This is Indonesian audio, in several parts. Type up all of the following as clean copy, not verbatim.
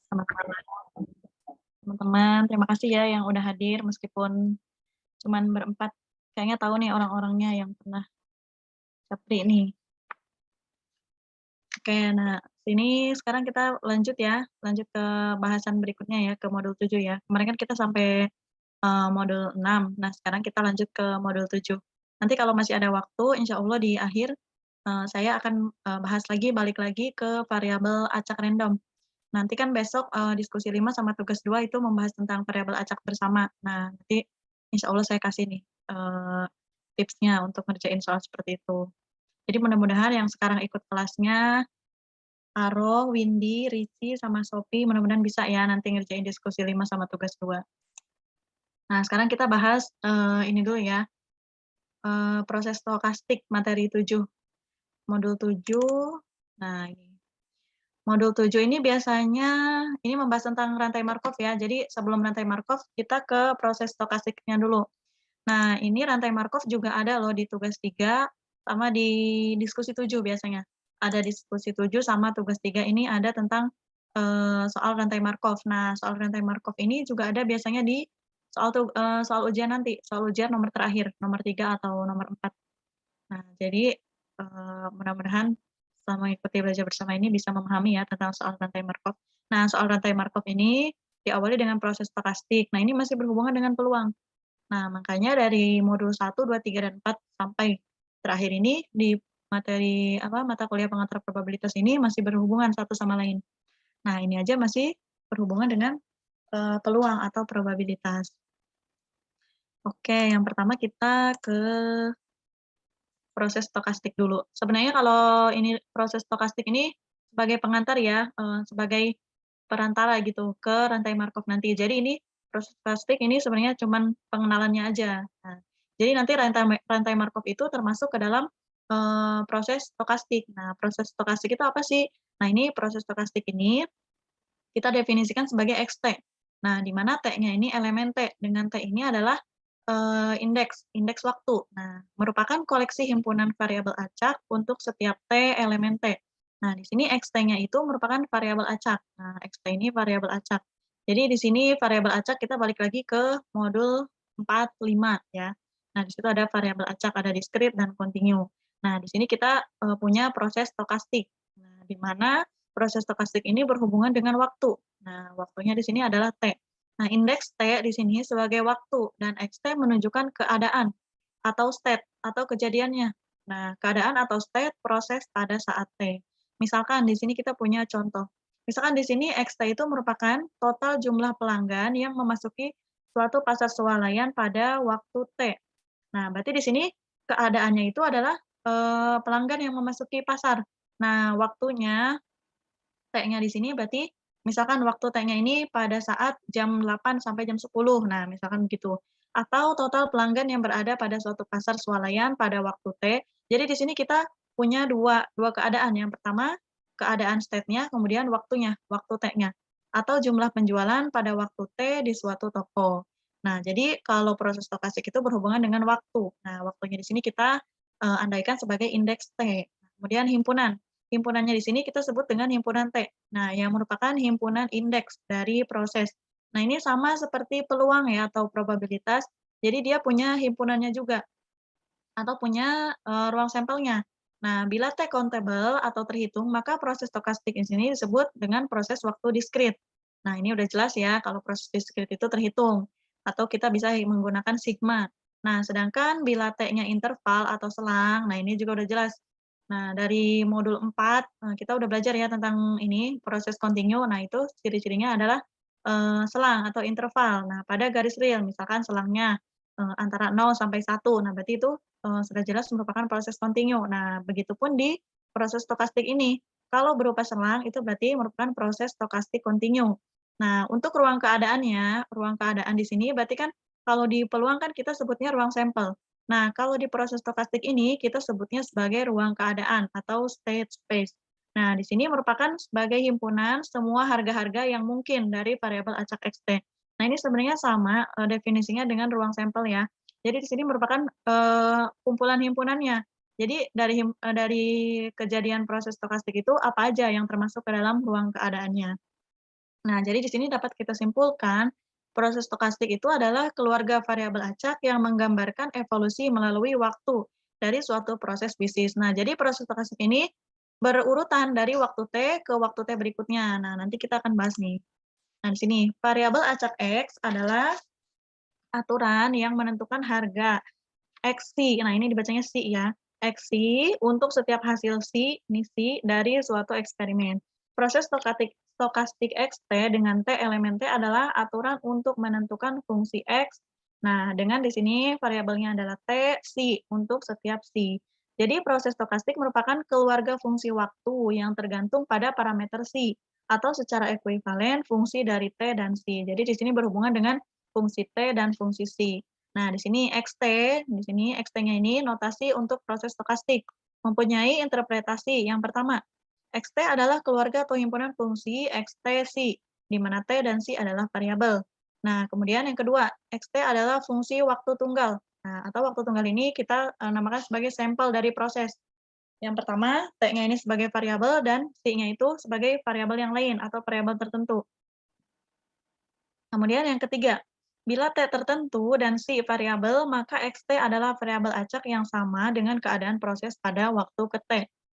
teman-teman. Teman-teman, terima kasih ya yang udah hadir meskipun cuman berempat. Kayaknya tahu nih orang-orangnya yang pernah japri nih. Oke, nah sini sekarang kita lanjut ya, lanjut ke bahasan berikutnya ya, ke modul 7 ya. Kemarin kan kita sampai, modul 6. Nah, sekarang kita lanjut ke modul 7. Nanti kalau masih ada waktu, insya Allah di akhir, saya akan, bahas lagi, balik lagi ke variabel acak random. Nanti kan besok, diskusi 5 sama tugas 2 itu membahas tentang variabel acak bersama. Nah, nanti insya Allah saya kasih nih, tipsnya untuk ngerjain soal seperti itu. Jadi mudah-mudahan yang sekarang ikut kelasnya, Aro, Windy, Risi, sama Sophie, mudah-mudahan bisa ya nanti ngerjain diskusi 5 sama tugas 2. Nah, sekarang kita bahas, ini dulu ya, proses stokastik materi 7, modul 7. Nah, ini. Modul 7 ini biasanya ini membahas tentang rantai Markov ya. Jadi sebelum rantai Markov, kita ke proses stokastiknya dulu. Nah, ini rantai Markov juga ada loh di tugas 3 sama di diskusi 7 biasanya. Ada diskusi 7 sama tugas 3 ini ada tentang, soal rantai Markov. Nah, soal rantai Markov ini juga ada biasanya di soal ujian nanti, soal ujian nomor terakhir, nomor 3 atau nomor 4. Nah, jadi, mudah-mudahan selama mengikuti belajar bersama ini bisa memahami ya tentang soal rantai Markov. Nah, soal rantai Markov ini diawali dengan proses stokastik. Nah, ini masih berhubungan dengan peluang. Nah, makanya dari modul 1, 2, 3, dan 4 sampai terakhir ini di materi mata kuliah pengantar probabilitas ini masih berhubungan satu sama lain. Nah, ini aja masih berhubungan dengan, peluang atau probabilitas. Oke, yang pertama kita ke proses stokastik dulu. Sebenarnya kalau ini proses stokastik ini sebagai pengantar ya, sebagai perantara gitu ke rantai Markov nanti. Jadi ini proses stokastik ini sebenarnya cuman pengenalannya aja. Nah, jadi nanti rantai Markov itu termasuk ke dalam, proses stokastik. Nah, proses stokastik itu apa sih? Nah, ini proses stokastik ini kita definisikan sebagai XT. Nah, di mana T-nya ini elemen T, dengan T ini adalah, indeks waktu. Nah, merupakan koleksi himpunan variabel acak untuk setiap T elemen T. Nah, di sini XT-nya itu merupakan variabel acak. Nah, XT ini variabel acak. Jadi di sini variabel acak kita balik lagi ke modul 4, 5 ya. Nah, di situ ada variabel acak, ada diskrit dan kontinu. Nah, di sini kita, punya proses stokastik. Nah, di mana proses stokastik ini berhubungan dengan waktu. Nah, waktunya di sini adalah T. Nah, indeks T di sini sebagai waktu dan XT menunjukkan keadaan atau state atau kejadiannya. Nah, keadaan atau state proses pada saat T. Misalkan di sini kita punya contoh. Misalkan di sini XT itu merupakan total jumlah pelanggan yang memasuki suatu pasar swalayan pada waktu T. Nah, berarti di sini keadaannya itu adalah, pelanggan yang memasuki pasar. Nah, waktunya T-nya di sini berarti misalkan waktu T-nya ini pada saat jam 8 sampai jam 10, nah misalkan begitu. Atau total pelanggan yang berada pada suatu pasar swalayan pada waktu T. Jadi di sini kita punya dua keadaan. Yang pertama, keadaan state-nya, kemudian waktunya, waktu T-nya. Atau jumlah penjualan pada waktu T di suatu toko. Nah, jadi kalau proses stokastik itu berhubungan dengan waktu. Nah, waktunya di sini kita, andaikan sebagai indeks T. Kemudian himpunan. Himpunannya di sini kita sebut dengan himpunan T. Nah, yang merupakan himpunan indeks dari proses. Nah, ini sama seperti peluang ya atau probabilitas. Jadi dia punya himpunannya juga atau punya, ruang sampelnya. Nah, bila T countable atau terhitung, maka proses stokastik di sini disebut dengan proses waktu diskrit. Nah, ini udah jelas ya kalau proses diskrit itu terhitung atau kita bisa menggunakan sigma. Nah, sedangkan bila T-nya interval atau selang, nah ini juga udah jelas. Nah, dari modul 4, kita udah belajar ya tentang ini, proses kontinu. Nah, itu ciri-cirinya adalah, selang atau interval. Nah, pada garis real, misalkan selangnya, antara 0 sampai 1. Nah, berarti itu, sudah jelas merupakan proses kontinu. Nah, begitupun di proses stokastik ini. Kalau berupa selang, itu berarti merupakan proses stokastik kontinu. Nah, untuk ruang keadaannya, ruang keadaan di sini berarti kan kalau di peluang kan kita sebutnya ruang sampel. Nah, kalau di proses stokastik ini kita sebutnya sebagai ruang keadaan atau state space. Nah, di sini merupakan sebagai himpunan semua harga-harga yang mungkin dari variabel acak XT. Nah, ini sebenarnya sama, definisinya dengan ruang sampel ya. Jadi di sini merupakan, kumpulan himpunannya. Jadi dari kejadian proses stokastik itu apa aja yang termasuk ke dalam ruang keadaannya. Nah, jadi di sini dapat kita simpulkan, proses stokastik itu adalah keluarga variabel acak yang menggambarkan evolusi melalui waktu dari suatu proses bisnis. Nah, jadi proses stokastik ini berurutan dari waktu T ke waktu T berikutnya. Nah, nanti kita akan bahas nih. Nah, di sini variabel acak X adalah aturan yang menentukan harga XC. Nah, ini dibacanya C ya. XC untuk setiap hasil C, ini C dari suatu eksperimen. Proses stokastik XT dengan T elemen T adalah aturan untuk menentukan fungsi X. Nah, dengan di sini variabelnya adalah T, C untuk setiap C. Jadi proses stokastik merupakan keluarga fungsi waktu yang tergantung pada parameter C atau secara ekuivalen fungsi dari T dan C. Jadi di sini berhubungan dengan fungsi T dan fungsi C. Nah, di sini XT, di sini XT-nya ini notasi untuk proses stokastik, mempunyai interpretasi. Yang pertama, XT adalah keluarga atau himpunan fungsi XT-C, di mana T dan C adalah variabel. Nah, kemudian yang kedua, XT adalah fungsi waktu tunggal. Nah, atau waktu tunggal ini kita namakan sebagai sampel dari proses. Yang pertama, T-nya ini sebagai variabel dan C-nya itu sebagai variabel yang lain atau variabel tertentu. Kemudian yang ketiga, bila T tertentu dan C variabel, maka XT adalah variabel acak yang sama dengan keadaan proses pada waktu ke T.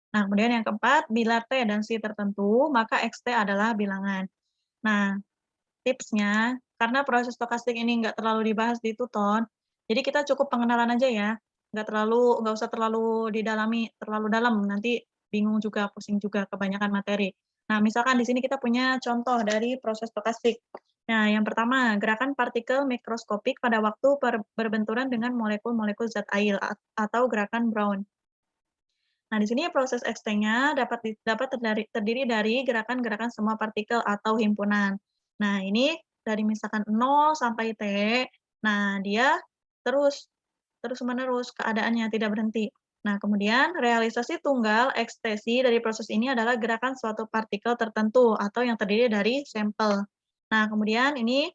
Nah, kemudian yang keempat, bila T dan C tertentu, maka XT adalah bilangan. Nah, tipsnya, karena proses stokastik ini nggak terlalu dibahas di Tuton, jadi kita cukup pengenalan aja ya, nggak usah terlalu didalami terlalu dalam, nanti bingung juga, pusing juga, kebanyakan materi. Nah, misalkan di sini kita punya contoh dari proses stokastik. Nah, yang pertama, gerakan partikel mikroskopik pada waktu berbenturan dengan molekul-molekul zat air atau gerakan Brown. Nah, di sini proses X-ray-nya dapat terdiri dari gerakan-gerakan semua partikel atau himpunan. Nah, ini dari misalkan 0 sampai T, nah dia terus terus-menerus keadaannya, tidak berhenti. Nah, kemudian realisasi tunggal ekstesi dari proses ini adalah gerakan suatu partikel tertentu atau yang terdiri dari sampel. Nah, kemudian ini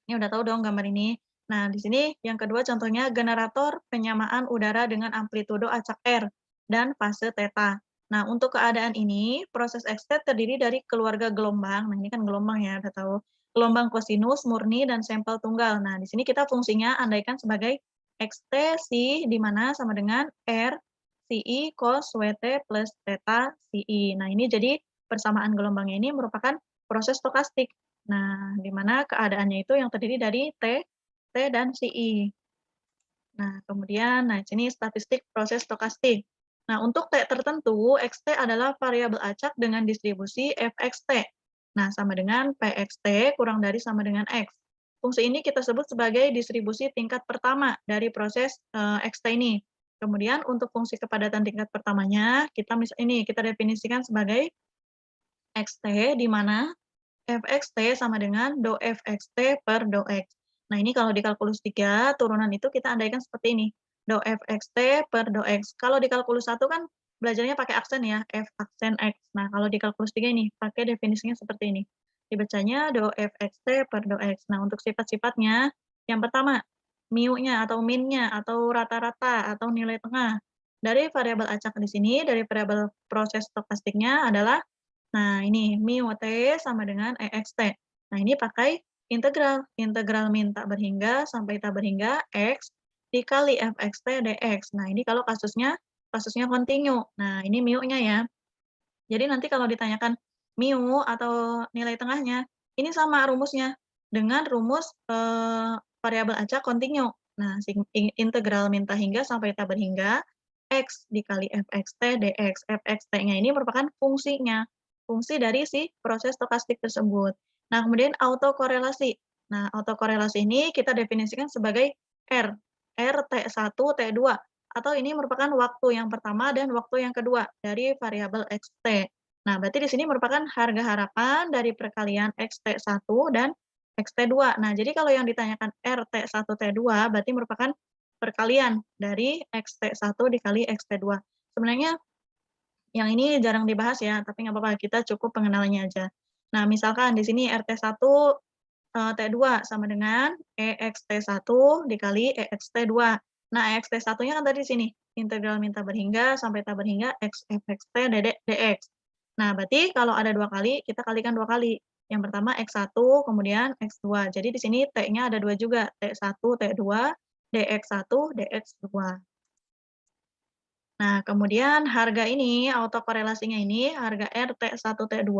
udah tahu dong gambar ini. Nah, di sini yang kedua contohnya generator penyamaan udara dengan amplitudo acak R dan fase theta. Nah, untuk keadaan ini, proses X-ray terdiri dari keluarga gelombang. Nah, ini kan gelombang ya, udah tahu. Gelombang kosinus, murni, dan sampel tunggal. Nah, di sini kita fungsinya andaikan sebagai XT si di mana sama dengan R CI cos WT plus theta CI. Nah, ini jadi persamaan gelombangnya ini merupakan proses stokastik. Nah, di mana keadaannya itu yang terdiri dari T, T, dan CI. Nah, kemudian, nah sini statistik proses stokastik. Nah, untuk T tertentu, XT adalah variabel acak dengan distribusi Fxt. Nah, sama dengan Pxt kurang dari sama dengan X. Fungsi ini kita sebut sebagai distribusi tingkat pertama dari proses Xt ini. Kemudian untuk fungsi kepadatan tingkat pertamanya, kita definisikan sebagai Xt di mana Fxt sama dengan do Fxt per do X. Nah, ini kalau di kalkulus 3, turunan itu kita andaikan seperti ini, do Fxt per do X. Kalau di kalkulus 1 kan belajarnya pakai aksen ya, F aksen X. Nah, kalau di kalkulus 3 ini, pakai definisinya seperti ini. Dibacanya do Fxt per do X. Nah, untuk sifat-sifatnya, yang pertama, mu-nya atau min-nya atau rata-rata atau nilai tengah. Dari variabel acak di sini, dari variabel proses stokastiknya adalah nah, ini mu T sama dengan EXT. Nah, ini pakai integral. Integral min tak berhingga sampai tak berhingga X dikali Fxt dx. Nah, ini kalau kasusnya kontinu. Nah, ini mu-nya ya. Jadi nanti kalau ditanyakan mu atau nilai tengahnya, ini sama rumusnya dengan rumus variabel acak kontinu. Nah, integral min tak hingga sampai tak berhingga X dikali Fxt dx. Fxt-nya ini merupakan fungsinya, fungsi dari si proses stokastik tersebut. Nah, kemudian autokorelasi. Nah, autokorelasi ini kita definisikan sebagai R, T1, T2, atau ini merupakan waktu yang pertama dan waktu yang kedua dari variabel Xt. Nah, berarti di sini merupakan harga harapan dari perkalian Xt1 dan Xt2. Nah, jadi kalau yang ditanyakan RT1, T2 berarti merupakan perkalian dari Xt1 dikali Xt2. Sebenarnya yang ini jarang dibahas ya, tapi nggak apa-apa, kita cukup pengenalannya aja. Nah, misalkan di sini RT1 T2 sama dengan EXT1 dikali EXT2. Nah, EXT1-nya kan tadi di sini, integral min tak berhingga sampai tak berhingga X Fxt dx. Nah, berarti kalau ada 2 kali, kita kalikan 2 kali. Yang pertama X1, kemudian X2. Jadi di sini T-nya ada 2 juga, T1, T2, dx1, dx2. Nah, kemudian harga ini, autokorelasinya ini, harga R T1, T2,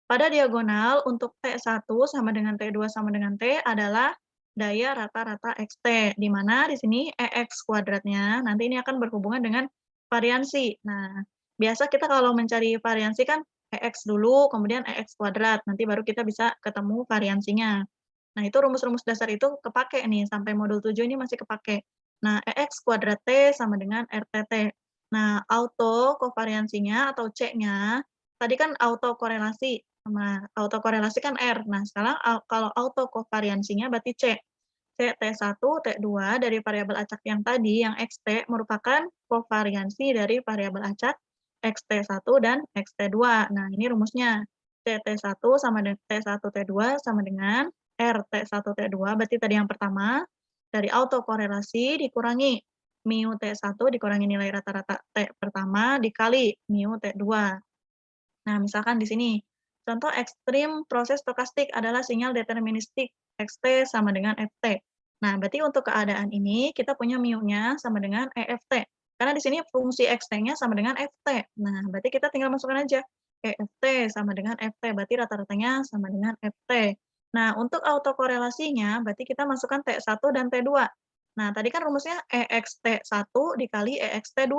pada diagonal untuk T1 sama dengan T2 sama dengan T adalah daya rata-rata XT, di mana di sini EX kuadratnya nanti ini akan berhubungan dengan variansi. Nah, biasa kita kalau mencari variansi kan EX dulu, kemudian EX kuadrat, nanti baru kita bisa ketemu variansinya. Nah, itu rumus-rumus dasar itu kepake nih, sampai modul 7 ini masih kepake. Nah, EX kuadrat T sama dengan RTT. Nah, auto kovariansinya atau C-nya, tadi kan auto korelasi, nah auto korelasi kan R. Nah, sekarang kalau auto kovariansinya berarti C. C T1, T2 dari variabel acak yang tadi, yang XT, merupakan kovariansi dari variabel acak XT1 dan XT2. Nah, ini rumusnya. CT1 sama dengan T1, T2 sama dengan RT1, T2, berarti tadi yang pertama, dari auto korelasi dikurangi mu T1 dikurangi nilai rata-rata T pertama dikali mu T2. Nah, misalkan di sini, contoh ekstrim proses stokastik adalah sinyal deterministik XT sama dengan FT. Nah, berarti untuk keadaan ini kita punya mu-nya sama dengan EFT. Karena di sini fungsi XT-nya sama dengan FT. Nah, berarti kita tinggal masukkan aja EFT sama dengan FT, berarti rata-ratanya sama dengan FT. Nah, untuk autokorelasinya berarti kita masukkan T1 dan T2. Nah, tadi kan rumusnya EXT1 dikali EXT2.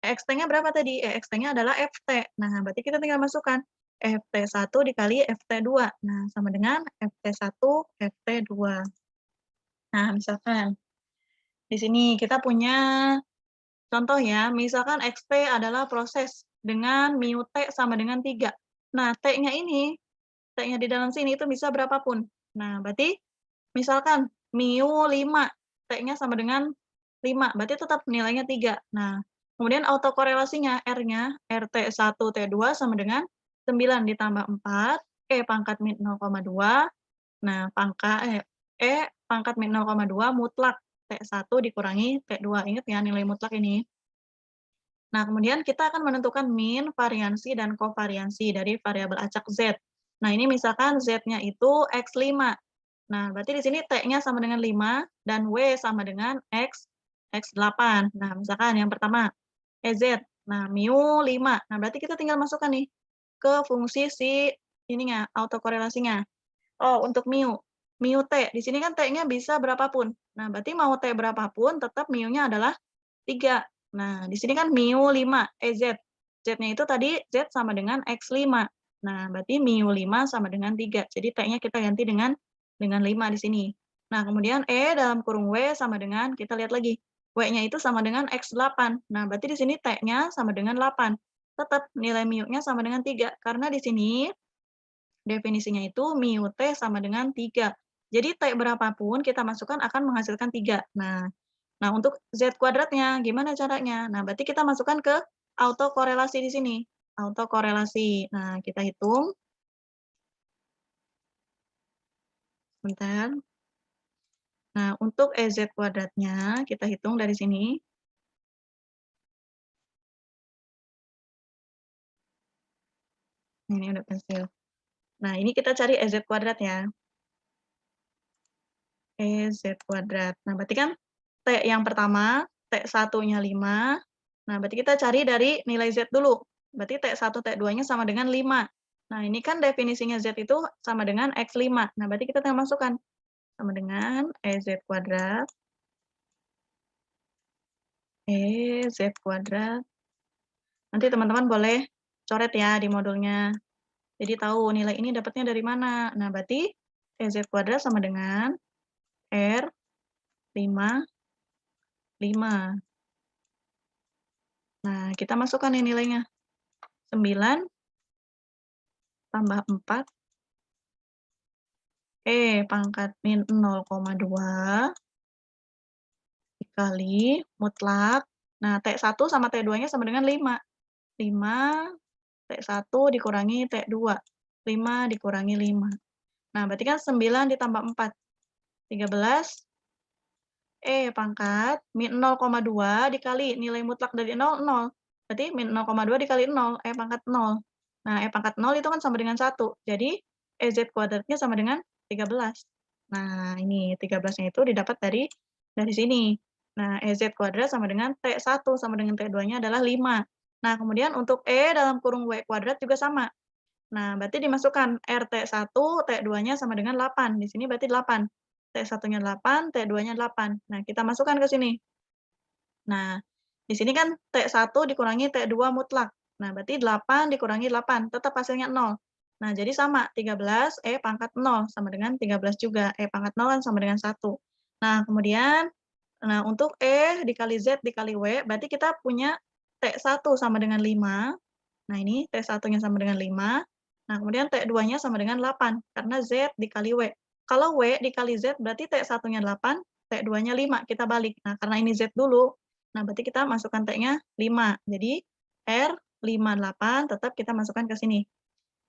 EXT-nya berapa tadi? EXT-nya adalah FT. Nah, berarti kita tinggal masukkan FT1 dikali FT2. Nah, sama dengan FT1, FT2. Nah, misalkan di sini kita punya contoh ya, misalkan XT adalah proses dengan mu T sama dengan 3. Nah, T-nya ini, T-nya di dalam sini itu bisa berapapun. Nah, berarti misalkan mu 5, T-nya sama dengan 5, berarti tetap nilainya 3. Nah, kemudian autokorelasinya R-nya, RT1, T2 sama dengan 9 ditambah 4, E pangkat min 0,2, nah E pangkat min 0,2 mutlak T1 dikurangi T2. Ingat ya nilai mutlak ini. Nah, kemudian kita akan menentukan min, variansi, dan kovariansi dari variabel acak Z. Nah, ini misalkan Z-nya itu X5. Nah, berarti di sini T-nya sama dengan 5 dan W sama dengan X8. Nah, misalkan yang pertama, EZ. Nah, mu 5. Nah, berarti kita tinggal masukkan nih ke fungsi si ininya, autokorelasinya. Oh, untuk mu. Mu T, di sini kan T-nya bisa berapapun. Nah, berarti mau T berapapun, tetap mu-nya adalah 3. Nah, di sini kan mu 5, EZ. Z-nya itu tadi Z sama dengan X5. Nah, berarti mu 5 sama dengan 3. Jadi T-nya kita ganti dengan 5 di sini. Nah, kemudian E dalam kurung W sama dengan, kita lihat lagi, W-nya itu sama dengan X8. Nah, berarti di sini T-nya sama dengan 8. Tetap nilai mu-nya sama dengan 3. Karena di sini definisinya itu mu T sama dengan 3. Jadi T berapapun kita masukkan akan menghasilkan 3. Nah, untuk Z kuadratnya gimana caranya? Nah, berarti kita masukkan ke autokorelasi di sini. Autokorelasi. Nah, kita hitung. Bentar. Nah, untuk EZ kuadratnya kita hitung dari sini. Ini udah pensil. Nah, ini kita cari EZ kuadrat ya. EZ kuadrat. Nah, berarti kan T yang pertama, T1-nya 5. Nah, berarti kita cari dari nilai Z dulu. Berarti T1, T2-nya sama dengan 5. Nah, ini kan definisinya Z itu sama dengan X5. Nah, berarti kita tinggal masukkan. Sama dengan EZ kuadrat. EZ kuadrat. Nanti teman-teman boleh coret ya di modulnya. Jadi tahu nilai ini dapatnya dari mana. Nah, berarti EZ kuadrat sama dengan R 5, 5. Nah, kita masukkan nih nilainya. 9 tambah 4, E pangkat min 0,2 dikali mutlak. Nah, T1 sama T2-nya sama dengan 5. 5 T1 dikurangi T2. 5 dikurangi 5. Nah, berarti kan 9 ditambah 4. 13. E pangkat min 0,2 dikali nilai mutlak dari 0, 0. Berarti min 0,2 dikali 0, E pangkat 0. Nah, E pangkat 0 itu kan sama dengan 1. Jadi, EZ kuadratnya sama dengan 13. Nah, ini 13-nya itu didapat dari sini. Nah, EZ kuadrat sama dengan T1 sama dengan T2-nya adalah 5. Nah, kemudian untuk E dalam kurung W kuadrat juga sama. Nah, berarti dimasukkan RT1, T2-nya sama dengan 8. Di sini berarti 8. T1-nya 8, T2-nya 8. Nah, kita masukkan ke sini. Nah, di sini kan T1 dikurangi T2 mutlak. Nah, berarti 8 dikurangi 8, tetap hasilnya 0. Nah, jadi sama, 13 E pangkat 0 sama dengan 13 juga. E pangkat 0 kan sama dengan 1. Nah, kemudian untuk E dikali Z dikali W, berarti kita punya T1 sama dengan 5. Nah, ini T1-nya sama dengan 5. Nah, kemudian T2-nya sama dengan 8, karena Z dikali W. Kalau W dikali Z, berarti T1-nya 8, T2-nya 5, kita balik. Nah, karena ini Z dulu, nah berarti kita masukkan T-nya 5. Jadi, R58 tetap kita masukkan ke sini.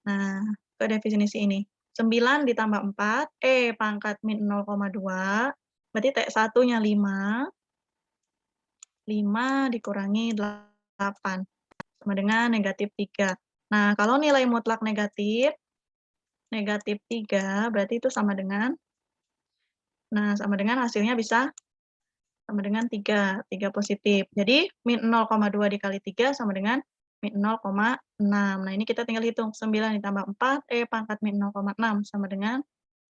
Nah, ke definisi ini. 9 ditambah 4, E pangkat min 0,2, berarti T1-nya 5, 5 dikurangi 8, sama dengan negatif 3. Nah, kalau nilai mutlak negatif 3, berarti itu sama dengan, sama dengan hasilnya bisa sama dengan 3, 3 positif. Jadi, min 0,2 dikali 3 sama dengan min 0,6. Nah, ini kita tinggal hitung, 9 ditambah 4, E pangkat min 0,6 sama dengan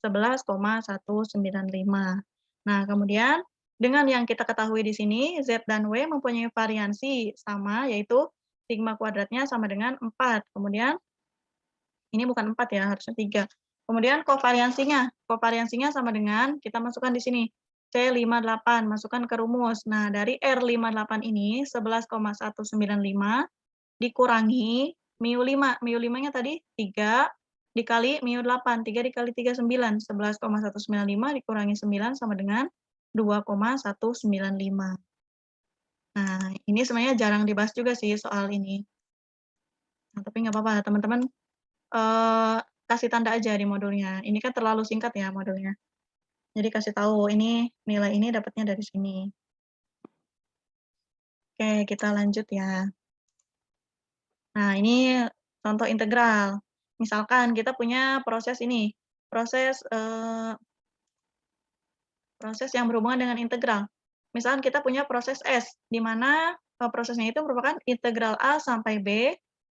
11,195. Nah, kemudian dengan yang kita ketahui di sini, Z dan W mempunyai variansi sama, yaitu sigma kuadratnya sama dengan 4. Kemudian, ini bukan 4 ya, harusnya 3. Kemudian kovariansinya sama dengan, kita masukkan di sini, C58, masukkan ke rumus. Nah, dari R58 ini 11,195 dikurangi mu5. Mu5-nya tadi 3 dikali mu8. 3 dikali 3, 9. 11,195 dikurangi 9 sama dengan 2,195. Nah, ini sebenarnya jarang dibahas juga sih soal ini. Nah, tapi nggak apa-apa, teman-teman kasih tanda aja di modulnya. Ini kan terlalu singkat ya modulnya. Jadi kasih tahu ini nilai ini dapatnya dari sini. Oke, kita lanjut ya. Nah, ini contoh integral. Misalkan kita punya proses ini, proses yang berhubungan dengan integral. Misalkan kita punya proses S, di mana prosesnya itu merupakan integral A sampai B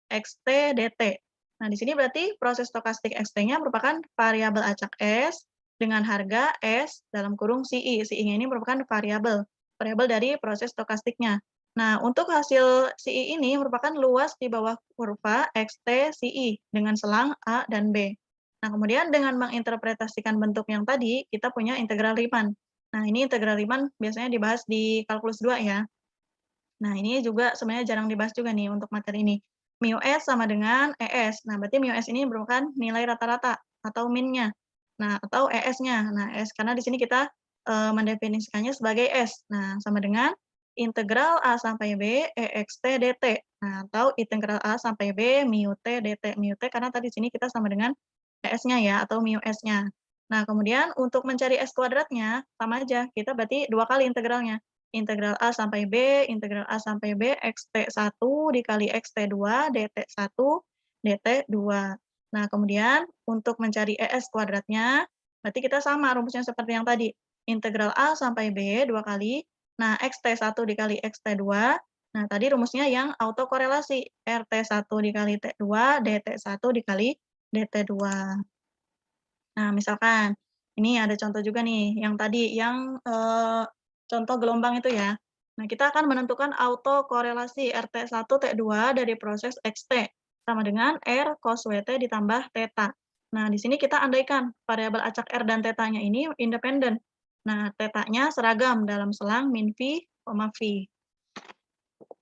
xt dt. Nah, di sini berarti proses stokastik xt-nya merupakan variabel acak S dengan harga S dalam kurung CI. CI-nya ini merupakan variabel dari proses stokastiknya. Nah, untuk hasil CI ini merupakan luas di bawah kurva xt CI dengan selang A dan B. Nah, kemudian dengan menginterpretasikan bentuk yang tadi, kita punya integral Riemann. Nah, ini integral Riemann biasanya dibahas di kalkulus 2 ya. Nah, ini juga sebenarnya jarang dibahas juga nih untuk materi ini. Mu S sama dengan ES. Nah, berarti mu S ini merupakan nilai rata-rata atau min-nya. Nah, atau ES-nya. Nah, ES karena di sini kita mendefinisikannya sebagai S. Nah, sama dengan integral A sampai B EXT dt. Nah, atau integral A sampai B mu T dt. Mu T karena tadi di sini kita sama dengan ES-nya ya atau mu S-nya. Nah, kemudian untuk mencari S kuadratnya sama aja. Kita berarti 2 kali integralnya. Integral A sampai B, integral A sampai B, xt1 dikali xt2, dt1, dt2. Nah, kemudian untuk mencari ES kuadratnya, berarti kita sama rumusnya seperti yang tadi. Integral A sampai B 2 kali, nah xt1 dikali xt2, nah tadi rumusnya yang autokorelasi, rt1 dikali t2, dt1 dikali dt2. Nah, misalkan ini ada contoh juga nih, yang tadi yang contoh gelombang itu ya. Nah, kita akan menentukan autokorelasi RT1 T2 dari proses XT sama dengan R cos WT ditambah theta. Nah, di sini kita andaikan variabel acak R dan theta-nya ini independen. Nah, theta-nya seragam dalam selang min V, V.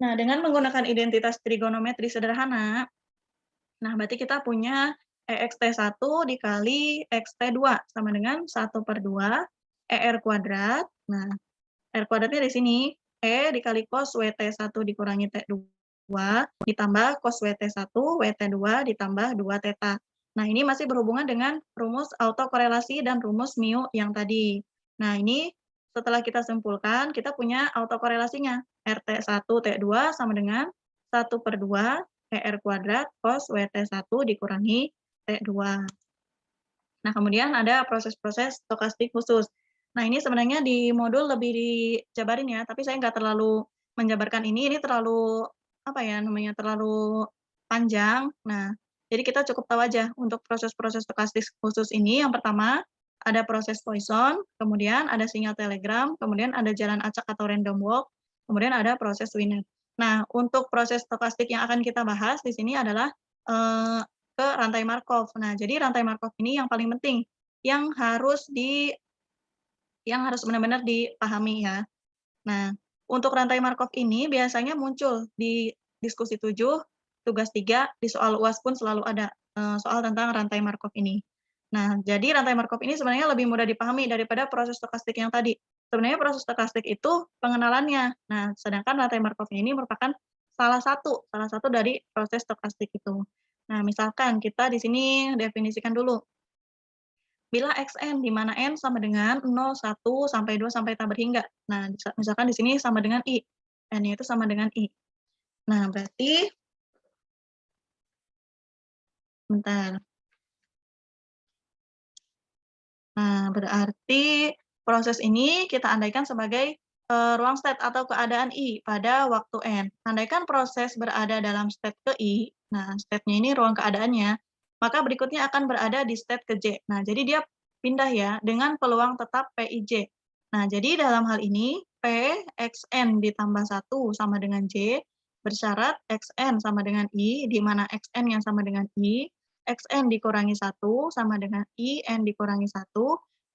Nah, dengan menggunakan identitas trigonometri sederhana, nah berarti kita punya EXT1 dikali XT2 sama dengan 1/2 ER kuadrat. Nah, R kuadratnya di sini, E dikali cos WT1 dikurangi T2 ditambah cos WT1, WT2 ditambah 2 theta. Nah, ini masih berhubungan dengan rumus autokorelasi dan rumus mu yang tadi. Nah, ini setelah kita simpulkan, kita punya autokorelasinya. RT1 T2 sama dengan 1/2 ER kuadrat cos WT1 dikurangi T2. Nah, kemudian ada proses-proses stokastik khusus. Nah, ini sebenarnya di modul lebih dijabarin ya, tapi saya nggak terlalu menjabarkan ini terlalu, apa ya namanya, terlalu panjang. Nah, jadi kita cukup tahu aja untuk proses-proses stokastik khusus ini, yang pertama ada proses Poisson, kemudian ada sinyal telegram, kemudian ada jalan acak atau random walk, kemudian ada proses Wiener. Nah, untuk proses stokastik yang akan kita bahas di sini adalah, eee ke rantai Markov. Nah, jadi rantai Markov ini yang paling penting, yang harus di yang harus benar-benar dipahami ya. Nah, untuk rantai Markov ini biasanya muncul di diskusi 7, tugas 3, di soal UAS pun selalu ada, soal tentang rantai Markov ini. Nah, jadi rantai Markov ini sebenarnya lebih mudah dipahami daripada proses stokastik yang tadi. Sebenarnya proses stokastik itu pengenalannya. Nah, sedangkan rantai Markov ini merupakan salah satu dari proses stokastik itu. Nah, misalkan kita di sini definisikan dulu, bila Xn di mana n sama dengan 0, 1, sampai 2, sampai tak berhingga. Nah, misalkan di sini sama dengan I, n-nya itu sama dengan I. Nah, berarti bentar. Nah, berarti proses ini kita andaikan sebagai, ruang state atau keadaan I pada waktu N. Andaikan proses berada dalam state ke I, nah state-nya ini ruang keadaannya, maka berikutnya akan berada di state ke J. Nah, jadi dia pindah ya dengan peluang tetap PIJ. Nah, jadi dalam hal ini P Xn ditambah 1 sama dengan J, bersyarat Xn sama dengan I, di mana Xn yang sama dengan I, Xn dikurangi 1 sama dengan I n dikurangi 1,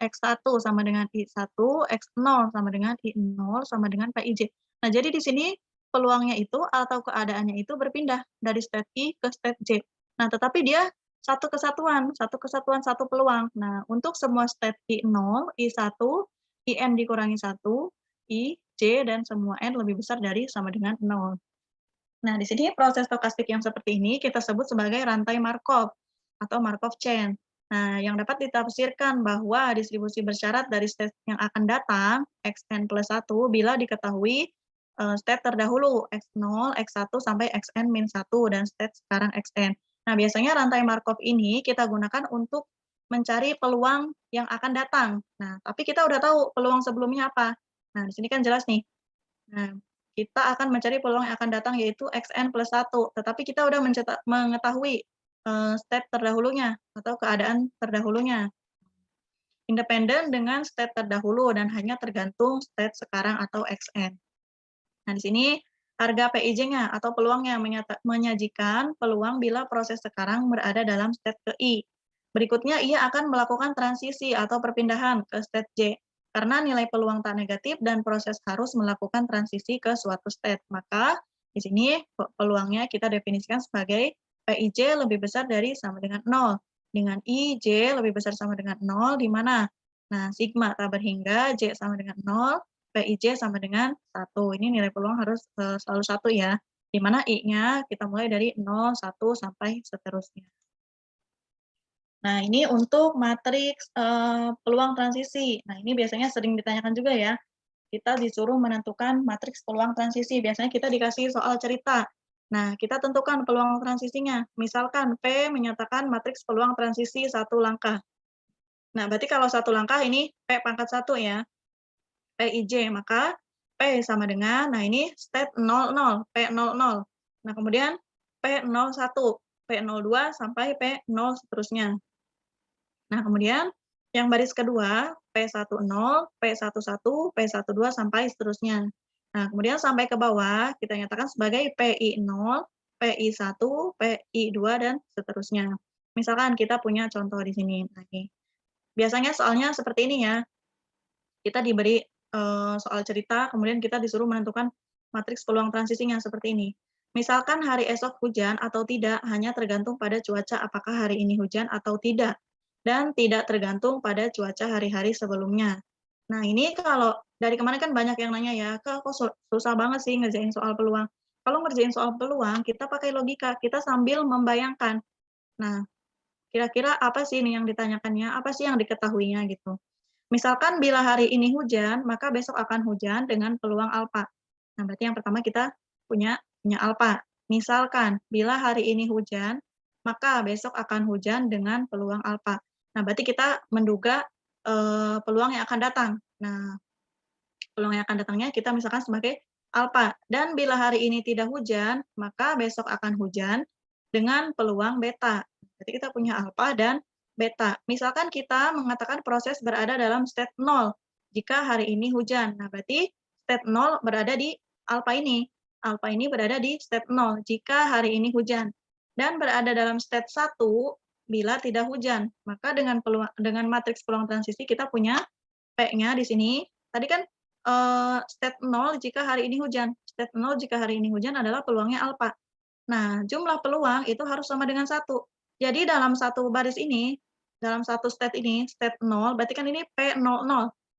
X1 sama dengan I1, X0 sama dengan I0 sama dengan PIJ. Nah, jadi di sini peluangnya itu atau keadaannya itu berpindah dari state I ke state J. Nah, tetapi dia satu kesatuan, satu peluang. Nah, untuk semua state I0, I1, In dikurangi 1, I, J, dan semua N lebih besar dari sama dengan 0. Nah, di sini proses stokastik yang seperti ini kita sebut sebagai rantai Markov atau Markov chain. Nah, yang dapat ditafsirkan bahwa distribusi bersyarat dari state yang akan datang, Xn plus 1, bila diketahui state terdahulu, X0, X1, sampai Xn min 1, dan state sekarang Xn. Nah, biasanya rantai Markov ini kita gunakan untuk mencari peluang yang akan datang. Nah, tapi kita udah tahu peluang sebelumnya apa. Nah, di sini kan jelas nih. Nah, kita akan mencari peluang yang akan datang yaitu Xn plus 1, tetapi kita udah mengetahui, state terdahulunya atau keadaan terdahulunya. Independen dengan state terdahulu dan hanya tergantung state sekarang atau Xn. Nah, di sini harga PIJ-nya atau peluangnya menyajikan peluang bila proses sekarang berada dalam state ke I. Berikutnya ia akan melakukan transisi atau perpindahan ke state J. Karena nilai peluang tak negatif dan proses harus melakukan transisi ke suatu state. Maka di sini peluangnya kita definisikan sebagai PIJ lebih besar dari sama dengan 0. Dengan IJ lebih besar sama dengan 0, di mana? Nah, sigma tak berhingga, J sama dengan 0, PIJ sama dengan 1. Ini nilai peluang harus selalu 1 ya, di mana I-nya kita mulai dari 0, 1, sampai seterusnya. Nah, ini untuk matriks peluang transisi. Nah, ini biasanya sering ditanyakan juga ya. Kita disuruh menentukan matriks peluang transisi. Biasanya kita dikasih soal cerita. Nah, kita tentukan peluang transisinya. Misalkan P menyatakan matriks peluang transisi 1 langkah. Nah, berarti kalau 1 langkah ini P pangkat 1 ya. PIJ, maka P sama dengan, nah ini state 00, P00. Nah, kemudian P01, P02, sampai P0 seterusnya. Nah, kemudian yang baris kedua, P10, P11, P12, sampai seterusnya. Nah, kemudian sampai ke bawah, kita nyatakan sebagai PI0, PI1, PI2, dan seterusnya. Misalkan kita punya contoh di sini. Nah, biasanya soalnya seperti ini ya. Kita diberi soal cerita, kemudian kita disuruh menentukan matriks peluang transisinya seperti ini. Misalkan hari esok hujan atau tidak hanya tergantung pada cuaca apakah hari ini hujan atau tidak, dan tidak tergantung pada cuaca hari-hari sebelumnya. Nah, ini kalau dari kemarin kan banyak yang nanya ya, "Kak, kok susah banget sih ngerjain soal peluang?" Kalau ngerjain soal peluang, kita pakai logika, kita sambil membayangkan. Nah, kira-kira apa sih ini yang ditanyakannya, apa sih yang diketahuinya gitu. Misalkan bila hari ini hujan, maka besok akan hujan dengan peluang alfa. Nah, berarti yang pertama kita punya alfa. Misalkan bila hari ini hujan, maka besok akan hujan dengan peluang alfa. Nah, berarti kita menduga, peluang yang akan datang. Nah, peluang yang akan datangnya kita misalkan sebagai alfa, dan bila hari ini tidak hujan, maka besok akan hujan dengan peluang beta. Jadi kita punya alfa dan beta. Misalkan kita mengatakan proses berada dalam state 0 jika hari ini hujan. Nah, berarti state 0 berada di alfa ini. Alfa ini berada di state 0 jika hari ini hujan. Dan berada dalam state 1 bila tidak hujan. Maka dengan matriks peluang transisi kita punya P-nya di sini. Tadi kan state 0 jika hari ini hujan. State 0 jika hari ini hujan adalah peluangnya alfa. Nah, jumlah peluang itu harus sama dengan 1. Jadi dalam satu baris ini, dalam satu state ini, state 0, berarti kan ini P00.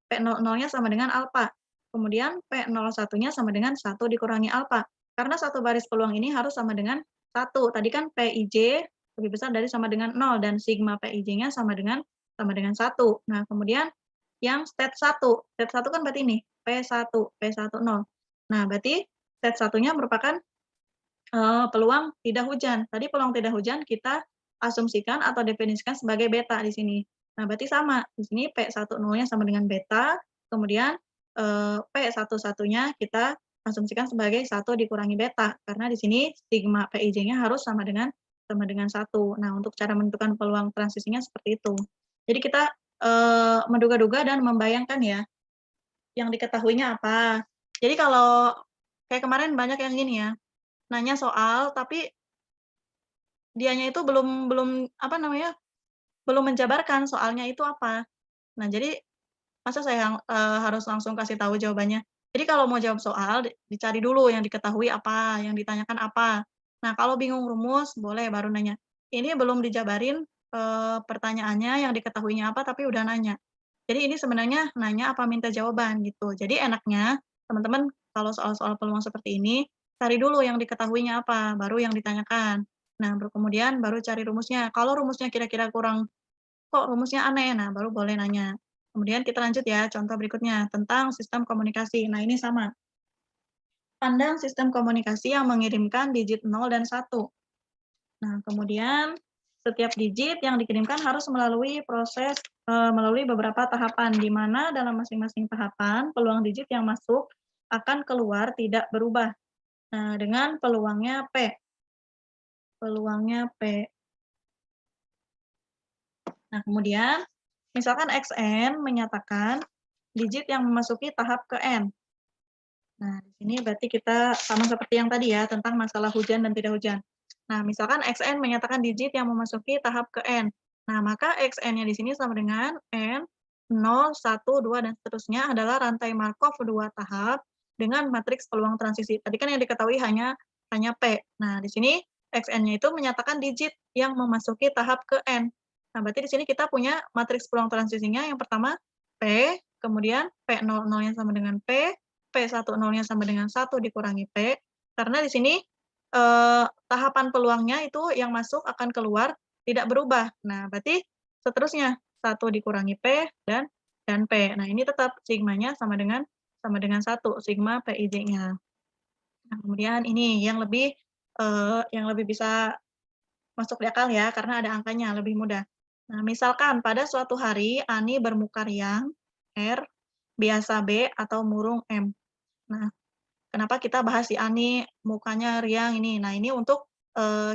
P00-nya sama dengan alfa. Kemudian P01-nya sama dengan 1 dikurangi alfa. Karena satu baris peluang ini harus sama dengan 1. Tadi kan PIJ lebih besar dari sama dengan 0 dan sigma PIJ-nya sama dengan 1. Nah, kemudian yang state 1. State 1 kan berarti ini, P10. Nah, berarti state 1-nya merupakan peluang tidak hujan. Tadi peluang tidak hujan kita asumsikan atau definisikan sebagai beta di sini. Nah, berarti sama. Di sini P10-nya sama dengan beta, kemudian P11-nya kita asumsikan sebagai 1 dikurangi beta, karena di sini sigma PIJ-nya harus sama dengan 1. Nah, untuk cara menentukan peluang transisinya seperti itu. Jadi kita menduga-duga dan membayangkan ya, yang diketahuinya apa. Jadi kalau kayak kemarin banyak yang gini ya, nanya soal tapi dianya itu belum belum apa namanya, belum menjabarkan soalnya itu apa. Nah, jadi masa saya yang, harus langsung kasih tahu jawabannya. Jadi kalau mau jawab soal dicari dulu yang diketahui apa, yang ditanyakan apa. Nah, kalau bingung rumus boleh baru nanya. Ini belum dijabarin, pertanyaannya yang diketahuinya apa tapi udah nanya. Jadi ini sebenarnya nanya apa minta jawaban gitu. Jadi enaknya teman-teman kalau soal-soal peluang seperti ini, cari dulu yang diketahuinya apa, baru yang ditanyakan. Nah, kemudian baru cari rumusnya. Kalau rumusnya kira-kira kurang, kok rumusnya aneh, nah baru boleh nanya. Kemudian kita lanjut ya, contoh berikutnya tentang sistem komunikasi. Nah, ini sama. Pandang sistem komunikasi yang mengirimkan digit 0 dan 1. Nah, kemudian setiap digit yang dikirimkan harus melalui beberapa tahapan, di mana dalam masing-masing tahapan peluang digit yang masuk akan keluar tidak berubah. Nah, dengan peluangnya P. Peluangnya P. Nah, kemudian misalkan XN menyatakan digit yang memasuki tahap ke N. Nah, di sini berarti kita sama seperti yang tadi ya, tentang masalah hujan dan tidak hujan. Nah, misalkan XN menyatakan digit yang memasuki tahap ke N. Nah, maka XN-nya di sini sama dengan N, 0, 1, 2, dan seterusnya adalah rantai Markov 2 tahap dengan matriks peluang transisi. Tadi kan yang diketahui hanya P. Nah, di sini XN-nya itu menyatakan digit yang memasuki tahap ke N. Nah, berarti di sini kita punya matriks peluang transisinya yang pertama P, kemudian P00-nya sama dengan P10-nya sama dengan 1 dikurangi P, karena di sini, tahapan peluangnya itu yang masuk akan keluar tidak berubah. Nah, berarti seterusnya 1 dikurangi P dan P. Nah, ini tetap sigmanya sama dengan 1, sigma PIJ-nya. Nah, kemudian ini yang lebih bisa masuk di akal ya, karena ada angkanya, lebih mudah. Nah, misalkan pada suatu hari Ani bermuka riang, R, biasa B, atau murung M. Nah, kenapa kita bahas si Ani mukanya riang ini? Nah, ini untuk,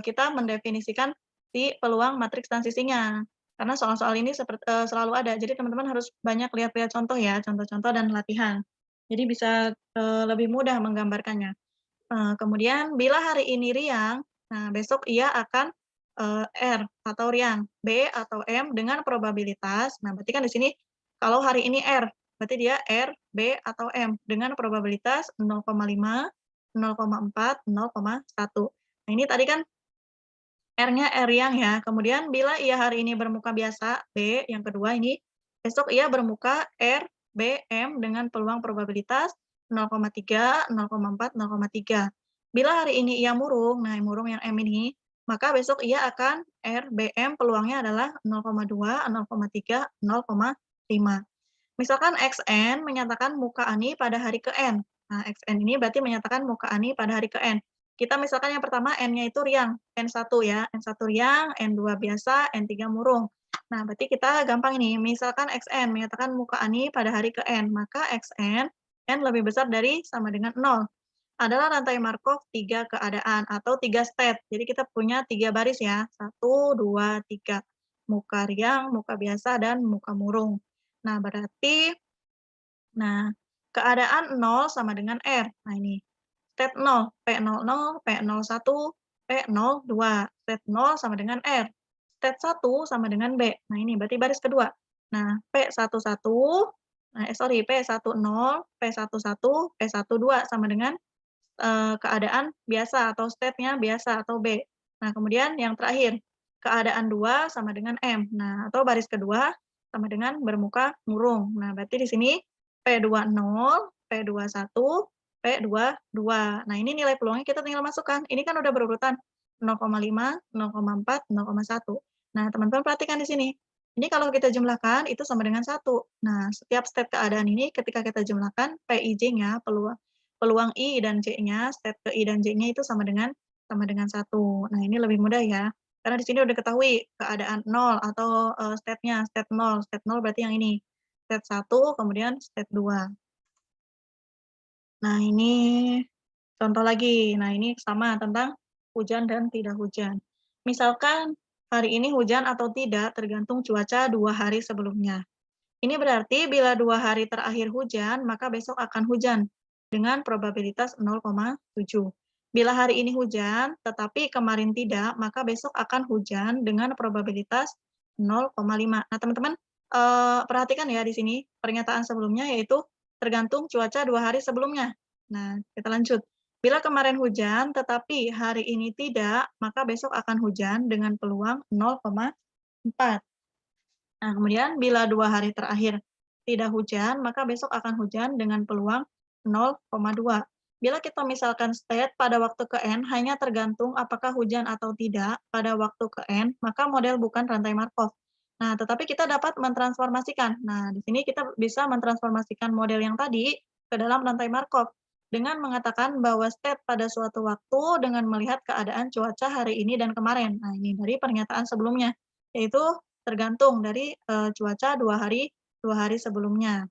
kita mendefinisikan si peluang matriks transisinya. Karena soal-soal ini selalu ada, jadi teman-teman harus banyak lihat-lihat contoh ya, contoh-contoh dan latihan. Jadi bisa, lebih mudah menggambarkannya. Kemudian bila hari ini riang, nah besok ia akan, R atau riang, B atau M dengan probabilitas, nah berarti kan di sini kalau hari ini R, berarti dia R, B, atau M dengan probabilitas 0,5, 0,4, 0,1. Nah, ini tadi kan R-nya R riang ya, kemudian bila ia hari ini bermuka biasa, B, yang kedua ini, besok ia bermuka R, B, M dengan peluang probabilitas 0,3, 0,4, 0,3. Bila hari ini ia murung, nah murung yang M ini, maka besok ia akan R, B, M peluangnya adalah 0,2, 0,3, 0,5. Misalkan XN menyatakan muka Ani pada hari ke N. Nah, XN ini berarti menyatakan muka Ani pada hari ke N. Kita misalkan yang pertama N-nya itu riang, N1 ya, N1 riang, N2 biasa, N3 murung. Nah, berarti kita gampang ini, misalkan Xn menyatakan muka Ani pada hari ke-n, maka Xn, n lebih besar dari sama dengan 0. Adalah rantai Markov 3 keadaan atau 3 state. Jadi kita punya 3 baris ya, 1, 2, 3. Muka riang, muka biasa, dan muka murung. Nah, berarti keadaan 0 sama dengan R. Nah, ini state 0, P00, P01, P02. State 0 sama dengan R. State 1 sama dengan B. Nah, ini berarti baris kedua. Nah, P11, P10, P11, P12 sama dengan keadaan biasa atau state-nya biasa atau B. Nah, kemudian yang terakhir, keadaan 2 sama dengan M. Nah, atau baris kedua sama dengan bermuka murung. Nah, berarti di sini P20, P21, P22. Nah, ini nilai peluangnya kita tinggal masukkan. Ini kan udah berurutan 0,5, 0,4, 0,1. Nah, teman-teman perhatikan di sini. Ini kalau kita jumlahkan itu sama dengan 1. Nah, setiap step keadaan ini ketika kita jumlahkan PIJ-nya, peluang I dan J-nya, step ke I dan J-nya itu sama dengan 1. Nah, ini lebih mudah ya. Karena di sini udah ketahui keadaan 0 atau step-nya, step 0. Step 0 berarti yang ini. Step 1, kemudian step 2. Nah, ini contoh lagi. Nah, ini sama tentang hujan dan tidak hujan. Misalkan hari ini hujan atau tidak tergantung cuaca 2 hari sebelumnya. Ini berarti bila 2 hari terakhir hujan, maka besok akan hujan dengan probabilitas 0,7. Bila hari ini hujan, tetapi kemarin tidak, maka besok akan hujan dengan probabilitas 0,5. Nah, teman-teman, perhatikan ya di sini pernyataan sebelumnya yaitu tergantung cuaca 2 hari sebelumnya. Nah, kita lanjut. Bila kemarin hujan, tetapi hari ini tidak, maka besok akan hujan dengan peluang 0,4. Nah, kemudian bila 2 hari terakhir tidak hujan, maka besok akan hujan dengan peluang 0,2. Bila kita misalkan state pada waktu ke-n hanya tergantung apakah hujan atau tidak pada waktu ke-n, maka model bukan rantai Markov. Nah, tetapi kita dapat mentransformasikan. Nah, di sini kita bisa mentransformasikan model yang tadi ke dalam rantai Markov dengan mengatakan bahwa state pada suatu waktu dengan melihat keadaan cuaca hari ini dan kemarin. Nah, ini dari pernyataan sebelumnya, yaitu tergantung dari cuaca 2 hari sebelumnya.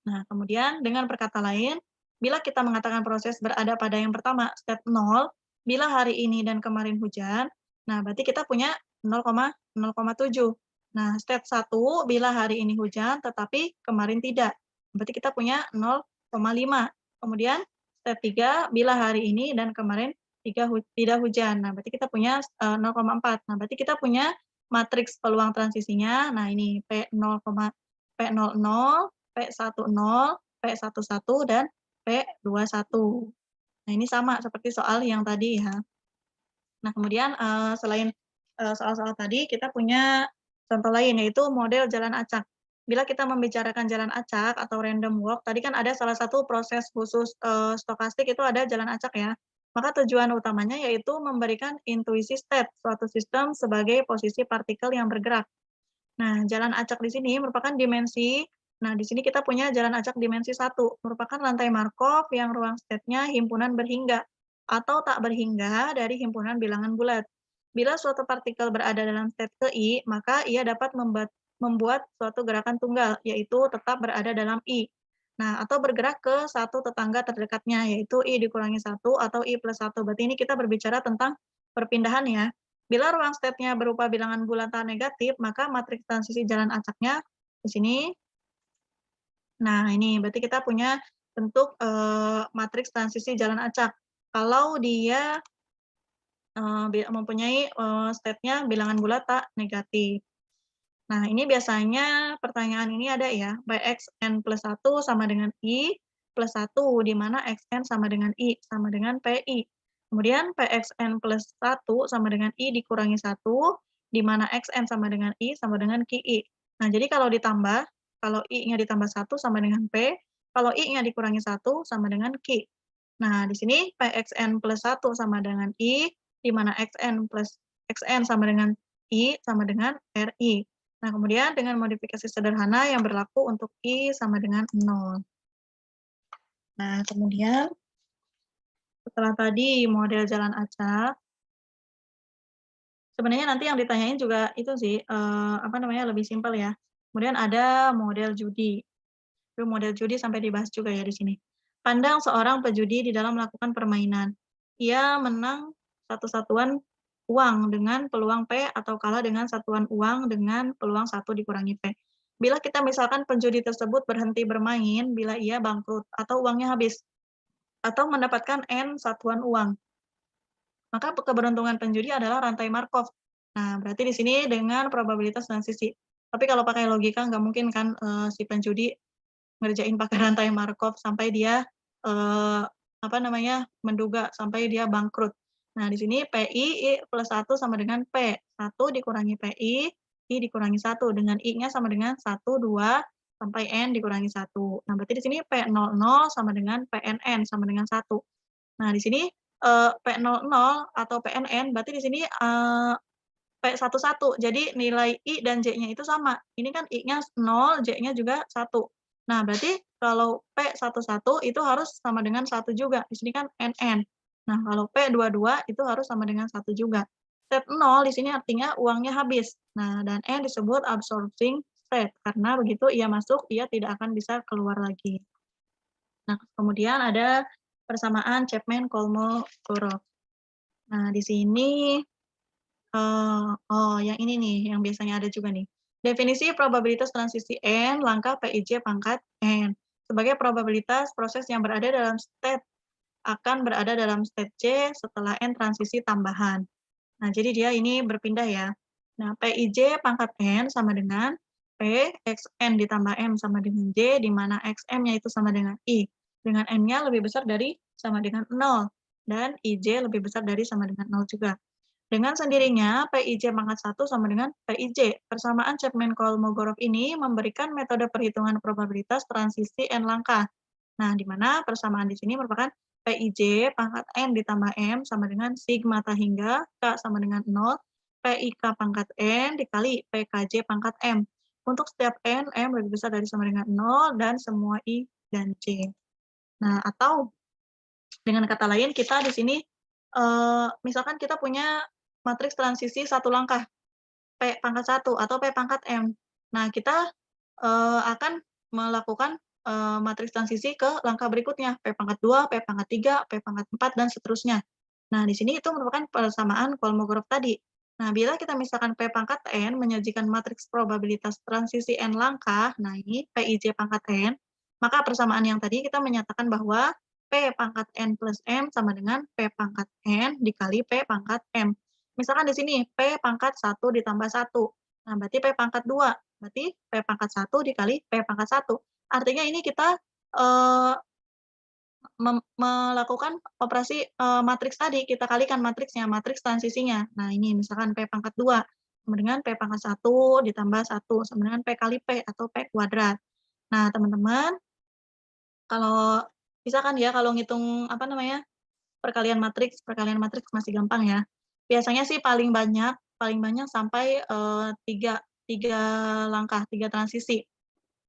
Nah, kemudian dengan perkata lain, bila kita mengatakan proses berada pada yang pertama, step 0, bila hari ini dan kemarin hujan, nah berarti kita punya 0,7. Nah, step 1, bila hari ini hujan tetapi kemarin tidak, berarti kita punya 0,5. Kemudian step 3, bila hari ini dan kemarin tidak hujan, nah berarti kita punya 0,4. Nah, berarti kita punya matriks peluang transisinya, nah ini P00, P10, P11, dan P21. Nah, ini sama seperti soal yang tadi ya. Nah, kemudian selain soal-soal tadi, kita punya contoh lain, yaitu model jalan acak. Bila kita membicarakan jalan acak atau random walk, tadi kan ada salah satu proses khusus stokastik itu ada jalan acak ya. Maka tujuan utamanya yaitu memberikan intuisi state suatu sistem sebagai posisi partikel yang bergerak. Nah, jalan acak di sini merupakan dimensi. Nah, di sini kita punya jalan acak dimensi 1, merupakan rantai Markov yang ruang state-nya himpunan berhingga atau tak berhingga dari himpunan bilangan bulat. Bila suatu partikel berada dalam state ke I, maka ia dapat membuat suatu gerakan tunggal, yaitu tetap berada dalam I. Nah, atau bergerak ke satu tetangga terdekatnya, yaitu I dikurangi 1 atau I plus 1. Berarti ini kita berbicara tentang perpindahan ya. Bila ruang state-nya berupa bilangan bulatan negatif, maka matriks transisi jalan acaknya di sini. Nah, ini berarti kita punya bentuk matriks transisi jalan acak. Kalau dia mempunyai state-nya bilangan bulat tak negatif. Nah, ini biasanya pertanyaan ini ada ya, Xn plus 1 sama dengan I plus 1, di mana Xn sama dengan I, sama dengan PI. Kemudian Pxn plus 1 sama dengan I dikurangi 1, di mana Xn sama dengan I sama dengan QI. Nah, jadi kalau ditambah, kalau I-nya ditambah 1 sama dengan P, kalau I-nya dikurangi 1 sama dengan Q. Nah, di sini Pxn plus 1 sama dengan I, di mana Xn sama dengan I sama dengan RI. Nah, kemudian dengan modifikasi sederhana yang berlaku untuk I sama dengan 0. Nah, kemudian setelah tadi model jalan acak, Sebenarnya nanti yang ditanyain juga itu sih, apa namanya, lebih simpel ya. Kemudian ada model judi. Itu model judi sampai dibahas juga ya di sini. Pandang seorang pejudi di dalam melakukan permainan. Ia menang satu satuan uang dengan peluang P atau kalah dengan satuan uang dengan peluang 1 dikurangi P. Bila kita misalkan penjudi tersebut berhenti bermain bila ia bangkrut atau uangnya habis, atau mendapatkan N satuan uang. Maka keberuntungan penjudi adalah rantai Markov. Nah, berarti di sini dengan probabilitas transisi. Tapi kalau pakai logika nggak mungkin kan, si penjudi ngerjain pakai rantai Markov sampai dia, apa namanya, menduga sampai dia bangkrut. Nah, di sini PI I plus 1 sama dengan P. 1 dikurangi PI, I dikurangi 1, dengan I-nya sama dengan 1, 2, sampai N dikurangi 1. Nah, berarti di sini P00 sama dengan PNN sama dengan 1. Nah, di sini, P00 atau PNN berarti di sini, P11. Jadi nilai I dan J-nya itu sama. Ini kan I-nya 0, J-nya juga 1. Nah, berarti kalau P11 itu harus sama dengan 1 juga. Di sini kan NN. Nah, kalau P22 itu harus sama dengan 1 juga. State 0 di sini artinya uangnya habis. Nah, dan N disebut absorbing state, karena begitu ia masuk, ia tidak akan bisa keluar lagi. Nah, kemudian ada persamaan Chapman-Kolmogorov. Nah, di sini, oh yang ini nih, yang biasanya ada juga nih. Definisi probabilitas transisi N langkah PIJ pangkat N. Sebagai probabilitas proses yang berada dalam state akan berada dalam state J setelah N transisi tambahan. Nah, jadi dia ini berpindah ya. Nah, PIJ pangkat N sama dengan P, XN ditambah M sama dengan J, di mana XM-nya itu sama dengan I. Dengan N-nya lebih besar dari sama dengan 0. Dan IJ lebih besar dari sama dengan 0 juga. Dengan sendirinya, PIJ pangkat 1 sama dengan PIJ. Persamaan Chapman-Kolmogorov ini memberikan metode perhitungan probabilitas transisi N langkah. Nah, di mana persamaan di sini merupakan PIJ pangkat N ditambah M sama dengan sigma hingga K sama dengan 0, PIK pangkat N dikali PKJ pangkat M. Untuk setiap N, M lebih besar dari sama dengan 0 dan semua I dan J. Nah, atau dengan kata lain kita di sini, misalkan kita punya matriks transisi 1 langkah, P pangkat 1 atau P pangkat M. Nah, kita, akan melakukan, matriks transisi ke langkah berikutnya, P pangkat 2, P pangkat 3, P pangkat 4, dan seterusnya. Nah, di sini itu merupakan persamaan Kolmogorov tadi. Nah, bila kita misalkan P pangkat N menyajikan matriks probabilitas transisi N langkah, nah ini PIJ pangkat N, maka persamaan yang tadi kita menyatakan bahwa P pangkat N plus M sama dengan P pangkat N dikali P pangkat M. Misalkan di sini P pangkat 1 ditambah 1. Nah, berarti P pangkat 2. Berarti P pangkat 1 dikali P pangkat 1. Artinya ini kita, eee, melakukan operasi, matriks tadi, kita kalikan matriksnya, matriks transisinya. Nah, ini misalkan P pangkat 2 sama dengan P pangkat 1 ditambah 1 sama dengan P kali P atau P kuadrat. Nah, teman-teman, kalau misalkan ya, kalau ngitung, apa namanya, perkalian matriks masih gampang ya. Biasanya sih paling banyak sampai, 3 3 langkah, 3 transisi,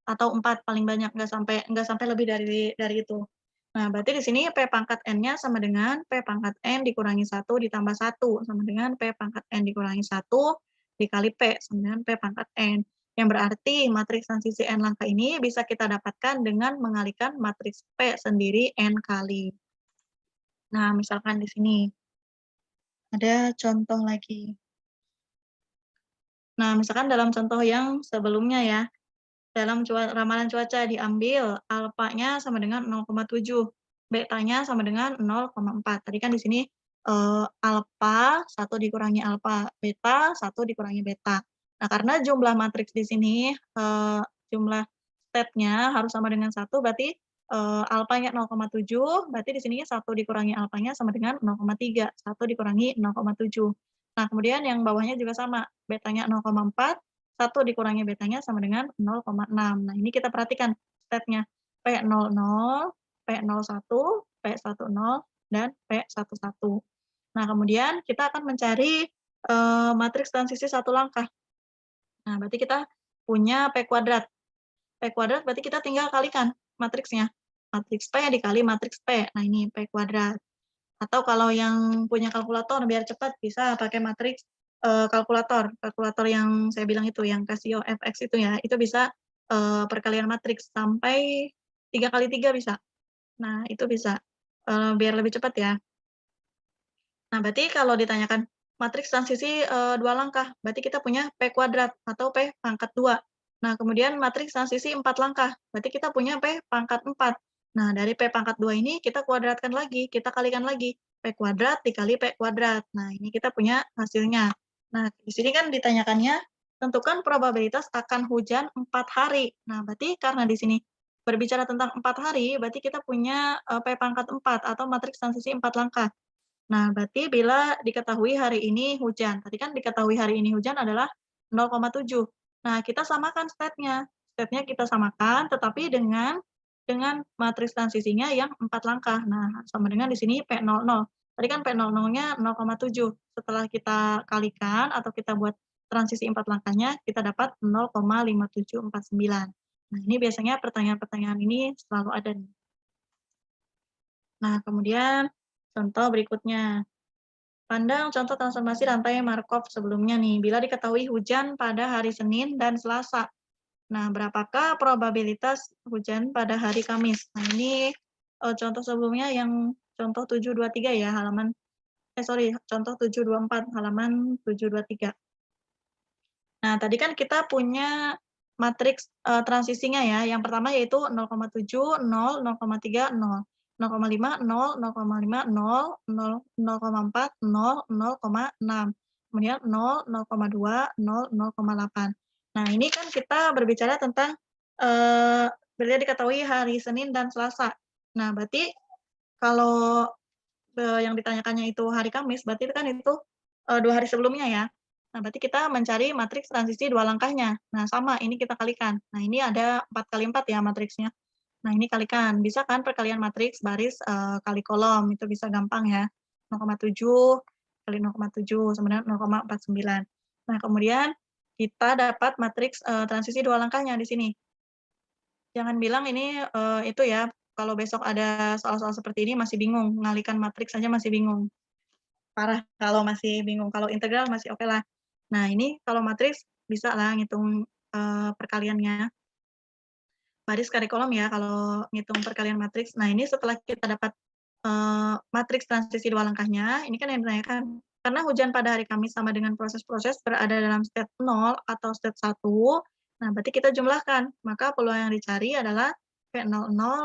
atau 4 paling banyak, nggak sampai lebih dari itu. Nah, berarti di sini P pangkat N-nya sama dengan P pangkat N dikurangi 1 ditambah 1, sama dengan P pangkat N dikurangi 1 dikali P, sama dengan P pangkat N. Yang berarti matriks transisi N langkah ini bisa kita dapatkan dengan mengalikan matriks P sendiri N kali. Nah, misalkan di sini ada contoh lagi. Nah, misalkan dalam contoh yang sebelumnya ya, dalam ramalan cuaca diambil alfanya sama dengan 0,7, betanya sama dengan 0,4. Tadi kan di sini, alfa 1 dikurangi alfa, beta 1 dikurangi beta. Nah, karena jumlah matriks di sini, jumlah stepnya harus sama dengan 1, berarti, alfanya 0,7, berarti di sini 1 dikurangi alfanya sama dengan 0,3, 1 dikurangi 0,7. Nah, kemudian yang bawahnya juga sama, betanya 0,4, 1 dikurangi betanya sama dengan 0,6. Nah, ini kita perhatikan stepnya P00, P01, P10, dan P11. Nah, kemudian kita akan mencari, matriks transisi 1 langkah. Nah, berarti kita punya P kuadrat. P kuadrat berarti kita tinggal kalikan matriksnya. Matriks P dikali matriks P. Nah, ini P kuadrat. Atau kalau yang punya kalkulator biar cepat bisa pakai matriks, kalkulator yang saya bilang itu, yang Casio FX itu ya, itu bisa, perkalian matriks sampai 3 kali 3 bisa. Nah, itu bisa, biar lebih cepat ya. Nah, berarti kalau ditanyakan matriks transisi, 2 langkah, berarti kita punya P kuadrat atau P pangkat 2. Nah, kemudian matriks transisi 4 langkah, berarti kita punya P pangkat 4. Nah, dari P pangkat 2 ini kita kuadratkan lagi, kita kalikan lagi, P kuadrat dikali P kuadrat. Nah, ini kita punya hasilnya. Nah, di sini kan ditanyakannya, tentukan probabilitas akan hujan 4 hari. Nah, berarti karena di sini berbicara tentang 4 hari, berarti kita punya, P pangkat 4 atau matriks transisi 4 langkah. Nah, berarti bila diketahui hari ini hujan, tadi kan diketahui hari ini hujan adalah 0,7. Nah, kita samakan state-nya. State-nya kita samakan, tetapi dengan matriks transisinya yang 4 langkah. Nah, sama dengan di sini P00. Tadi kan P00-nya 0,7. Setelah kita kalikan atau kita buat transisi 4 langkahnya, kita dapat 0,5749. Nah, ini biasanya pertanyaan-pertanyaan ini selalu ada nih. Nah, kemudian contoh berikutnya. Pandang contoh transformasi rantai Markov sebelumnya nih. Bila diketahui hujan pada hari Senin dan Selasa. Nah, berapakah probabilitas hujan pada hari Kamis? Nah, ini contoh sebelumnya yang contoh 723 ya, contoh 724 halaman 723. Nah, tadi kan kita punya matriks, transisinya ya. Yang pertama yaitu 0,7, 0, 0,3, 0. 0,5, 0, 0,5, 0, 0, 0,4, 0, 0,6. Kemudian 0, 0,2, 0, 0,8. Nah, ini kan kita berbicara tentang, bila diketahui hari Senin dan Selasa. Nah, berarti kalau, yang ditanyakannya itu hari Kamis, berarti kan itu, 2 hari sebelumnya ya. Nah, berarti kita mencari matriks transisi 2 langkahnya. Nah, sama, ini kita kalikan. Nah, ini ada 4 kali 4 ya matriksnya. Nah, ini kalikan. Bisa kan perkalian matriks baris, kali kolom, itu bisa gampang ya. 0,7 kali 0,7 sama dengan 0,49. Nah, kemudian kita dapat matriks, transisi 2 langkahnya di sini. Jangan bilang ini, itu ya, kalau besok ada soal-soal seperti ini masih bingung, ngalikan matriks saja masih bingung. Parah kalau masih bingung, kalau integral masih okelah. Nah, ini kalau matriks bisalah ngitung, perkaliannya. Baris kali kolom ya kalau ngitung perkalian matriks. Nah, ini setelah kita dapat, matriks transisi 2 langkahnya, ini kan yang ditanyakan, karena hujan pada hari Kamis sama dengan proses-proses berada dalam state 0 atau state 1, nah berarti kita jumlahkan, maka peluang yang dicari adalah P00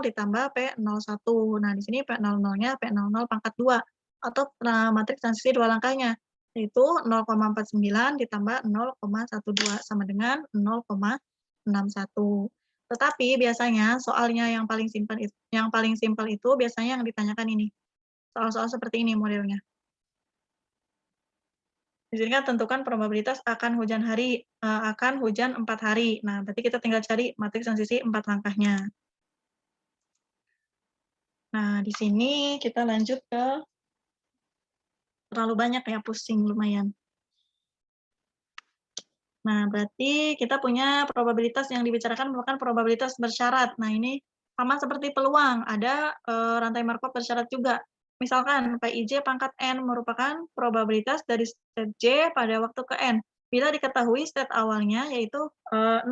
ditambah P01. Nah, di sini P00-nya P00 pangkat 2 atau, matriks transisi 2 langkahnya, yaitu 0,49 ditambah 0,12 sama dengan 0,61. Tetapi biasanya soalnya yang paling simpel itu biasanya yang ditanyakan ini, soal-soal seperti ini modelnya. Di sini kan tentukan probabilitas akan hujan 4 hari. Nah, berarti kita tinggal cari matriks transisi 4 langkahnya. Nah, di sini kita lanjut ke terlalu banyak ya, pusing lumayan. Nah, berarti kita punya probabilitas yang dibicarakan merupakan probabilitas bersyarat. Nah, ini sama seperti peluang, ada, rantai Markov bersyarat juga. Misalkan PIJ pangkat N merupakan probabilitas dari state J pada waktu ke N, bila diketahui state awalnya yaitu, 0.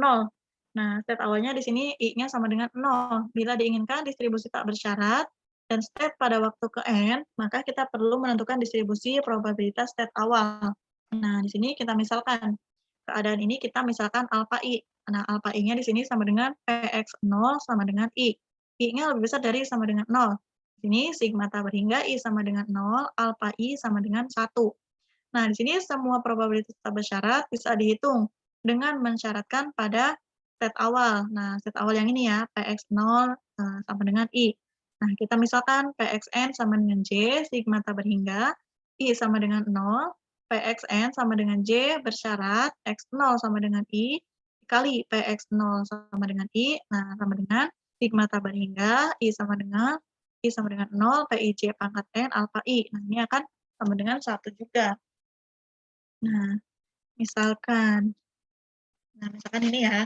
Nah, state awalnya di sini I-nya sama dengan 0. Bila diinginkan distribusi tak bersyarat dan state pada waktu ke N, maka kita perlu menentukan distribusi probabilitas state awal. Nah, di sini kita misalkan, keadaan ini kita misalkan alfa I. Nah, alfa I-nya di sini sama dengan Px0 sama dengan I. I-nya lebih besar dari sama dengan 0. Di sini sigma tak berhingga I sama dengan 0, alfa I sama dengan 1. Nah, di sini semua probabilitas tak bersyarat bisa dihitung dengan mensyaratkan pada set awal. Nah, set awal yang ini ya, Px0 sama dengan I. Nah, kita misalkan Pxn sama dengan J, sigma tak berhingga, I sama dengan 0, Pxn sama dengan J bersyarat, X0 sama dengan I, dikali Px0 sama dengan I, nah sama dengan sigma tak berhingga, I sama dengan 0, Pij pangkat N alfa I. Nah, ini akan sama dengan 1 juga. Nah, misalkan ini ya.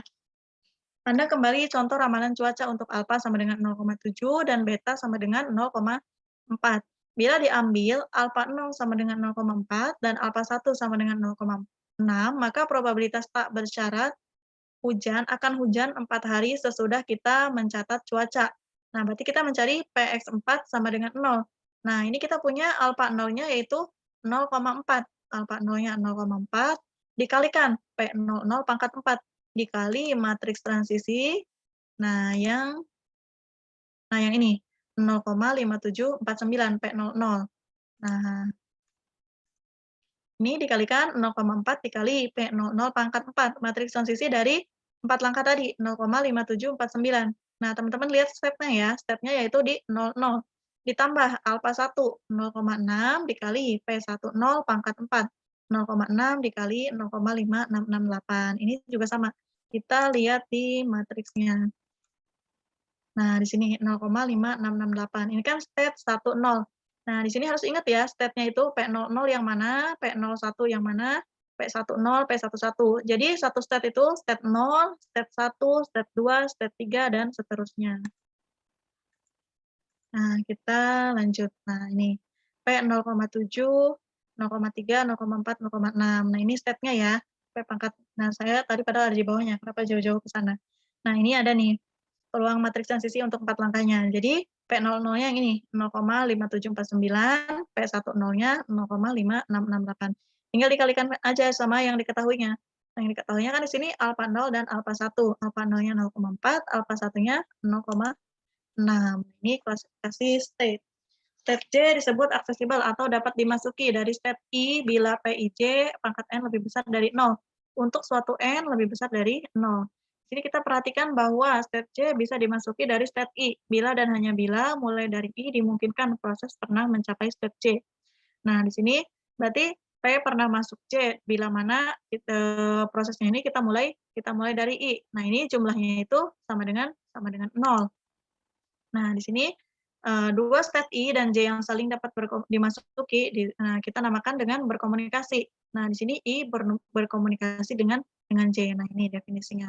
Anda kembali contoh ramalan cuaca untuk alfa sama dengan 0,7 dan beta sama dengan 0,4. bila diambil alfa 0 sama dengan 0,4 dan alfa 1 sama dengan 0,6, maka probabilitas tak bersyarat akan hujan 4 hari sesudah kita mencatat cuaca. Nah, berarti kita mencari Px4 sama dengan 0. Nah, ini kita punya alfa 0-nya yaitu 0,4. Alfa 0-nya 0,4 dikalikan P00 pangkat 4 dikali matriks transisi. Nah, yang ini 0,5749 P00. Nah, ini dikalikan 0,4 dikali P00 pangkat 4, matriks transisi dari 4 langkah tadi, 0,5749. Nah, teman-teman lihat stepnya ya, stepnya yaitu di 00, ditambah alfa 1, 0,6 dikali P10 pangkat 4, 0,6 dikali 0,5668. Ini juga sama, kita lihat di matriksnya. Nah, di sini 0,5668. Ini kan state 10. Nah, di sini harus ingat ya, state-nya itu P00 yang mana, P01 yang mana, P10, P11. Jadi satu state itu state 0, state 1, state 2, state 3, dan seterusnya. Nah, kita lanjut. Nah, ini P0,7, 0,3, 0,4, 0,6. Nah, ini state-nya ya, P pangkat. Nah, saya tadi padahal ada di bawahnya, kenapa jauh-jauh ke sana. Nah, ini ada nih, peluang matriks transisi untuk 4 langkahnya. Jadi P00-nya yang ini, 0,5749, P10-nya 0,5668. Tinggal dikalikan aja sama yang diketahuinya. Yang diketahuinya kan di sini alfa 0 dan alfa 1. Alfa 0-nya 0,4, alfa 1-nya 0,6. Ini klasifikasi state. State J disebut aksesibel atau dapat dimasuki dari state I bila PIJ pangkat N lebih besar dari 0. Untuk suatu N lebih besar dari 0. Jadi kita perhatikan bahwa state J bisa dimasuki dari state I bila dan hanya bila mulai dari I dimungkinkan proses pernah mencapai state J. Nah, di sini berarti P pernah masuk J bila mana prosesnya ini kita mulai dari I. Nah, ini jumlahnya itu sama dengan 0. Nah, di sini dua state I dan J yang saling dapat dimasuki kita namakan dengan berkomunikasi. Nah, di sini I berkomunikasi dengan J. Nah, ini definisinya.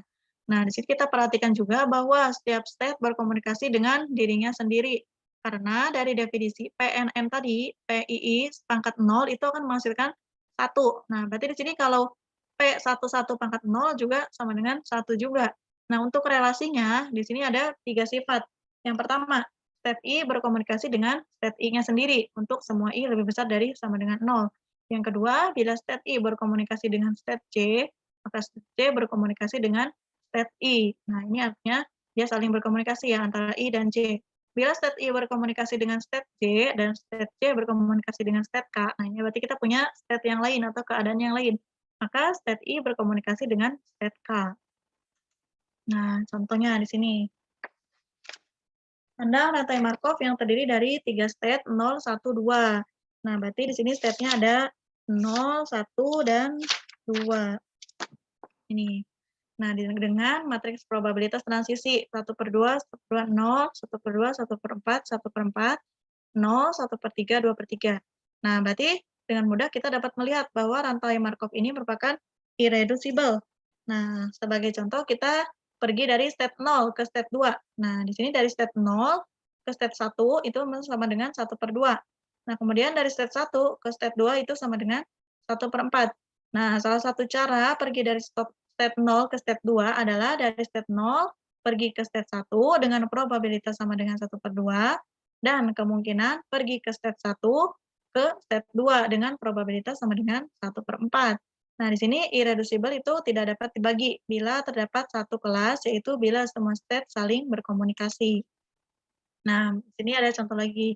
Nah, di sini kita perhatikan juga bahwa setiap state berkomunikasi dengan dirinya sendiri. Karena dari definisi PNN tadi, PII pangkat 0 itu akan menghasilkan 1. Nah, berarti di sini kalau P11 pangkat 0 juga sama dengan 1 juga. Nah, untuk relasinya, di sini ada 3 sifat. Yang pertama, state I berkomunikasi dengan state I-nya sendiri untuk semua I lebih besar dari sama dengan 0. Yang kedua, bila state I berkomunikasi dengan state J, maka state J berkomunikasi dengan state I. Nah, ini artinya dia saling berkomunikasi ya antara I dan J. Bila state I berkomunikasi dengan state J dan state J berkomunikasi dengan state K, nah ini berarti kita punya state yang lain atau keadaan yang lain. Maka state I berkomunikasi dengan state K. Nah, contohnya di sini. Pandang rantai Markov yang terdiri dari 3 state 0, 1, 2. Nah, berarti di sini state-nya ada 0, 1, dan 2. Ini. Nah, dengan matriks probabilitas transisi 1/2, 1/2, 0, 1/2, 1/4, 1/4, 0, 1/3, 2/3. Nah, berarti dengan mudah kita dapat melihat bahwa rantai Markov ini merupakan irreducible. Nah, sebagai contoh kita pergi dari state 0 ke state 2. Nah, di sini dari state 0 ke state 1 itu sama dengan 1/2. Nah, kemudian dari state 1 ke state 2 itu sama dengan 1/4. Nah, salah satu cara pergi dari state 0 ke state 2 adalah dari state 0 pergi ke state 1 dengan probabilitas sama dengan 1/2 dan kemungkinan pergi ke state 1 ke state 2 dengan probabilitas sama dengan 1/4. Nah, di sini irreducible itu tidak dapat dibagi bila terdapat satu kelas, yaitu bila semua state saling berkomunikasi. Nah, di sini ada contoh lagi.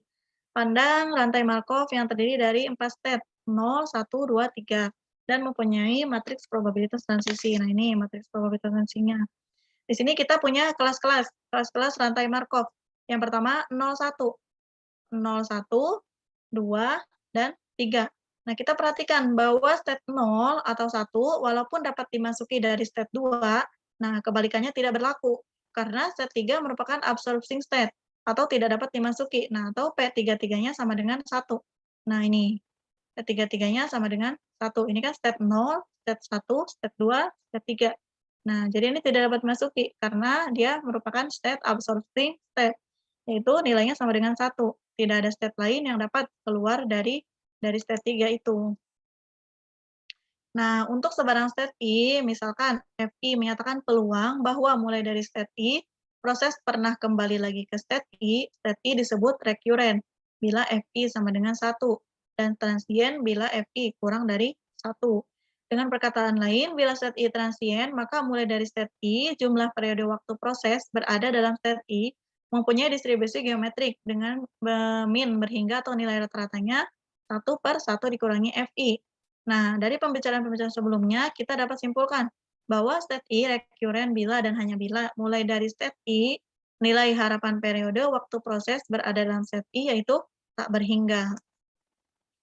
Pandang rantai Markov yang terdiri dari 4 state, 0, 1, 2, 3, dan mempunyai matriks probabilitas transisi. Nah, ini matriks probabilitas transisinya. Di sini kita punya kelas-kelas rantai Markov. Yang pertama 01, 01, 2, dan 3. Nah, kita perhatikan bahwa state 0 atau 1 walaupun dapat dimasuki dari state 2, nah kebalikannya tidak berlaku karena state 3 merupakan absorbing state atau tidak dapat dimasuki. Nah, atau P33-nya sama dengan 1. Nah, ini P33-nya sama dengan 1. Ini kan state 0, state 1, state 2, state 3. Nah, jadi ini tidak dapat dimasuki karena dia merupakan state absorbing state, yaitu nilainya sama dengan 1. tidak ada state lain yang dapat keluar dari state 3 itu. Nah, untuk sebarang state I, misalkan FI menyatakan peluang bahwa mulai dari state I, proses pernah kembali lagi ke state I disebut recurrent bila FI sama dengan 1, dan transient bila FI kurang dari 1. Dengan perkataan lain, bila state I transient, maka mulai dari state I, jumlah periode waktu proses berada dalam state I mempunyai distribusi geometrik dengan min berhingga atau nilai rata-ratanya 1/1 dikurangi FI. Nah, dari pembicaraan-pembicaraan sebelumnya, kita dapat simpulkan bahwa state I recurrent bila dan hanya bila mulai dari state I, nilai harapan periode waktu proses berada dalam state I yaitu tak berhingga.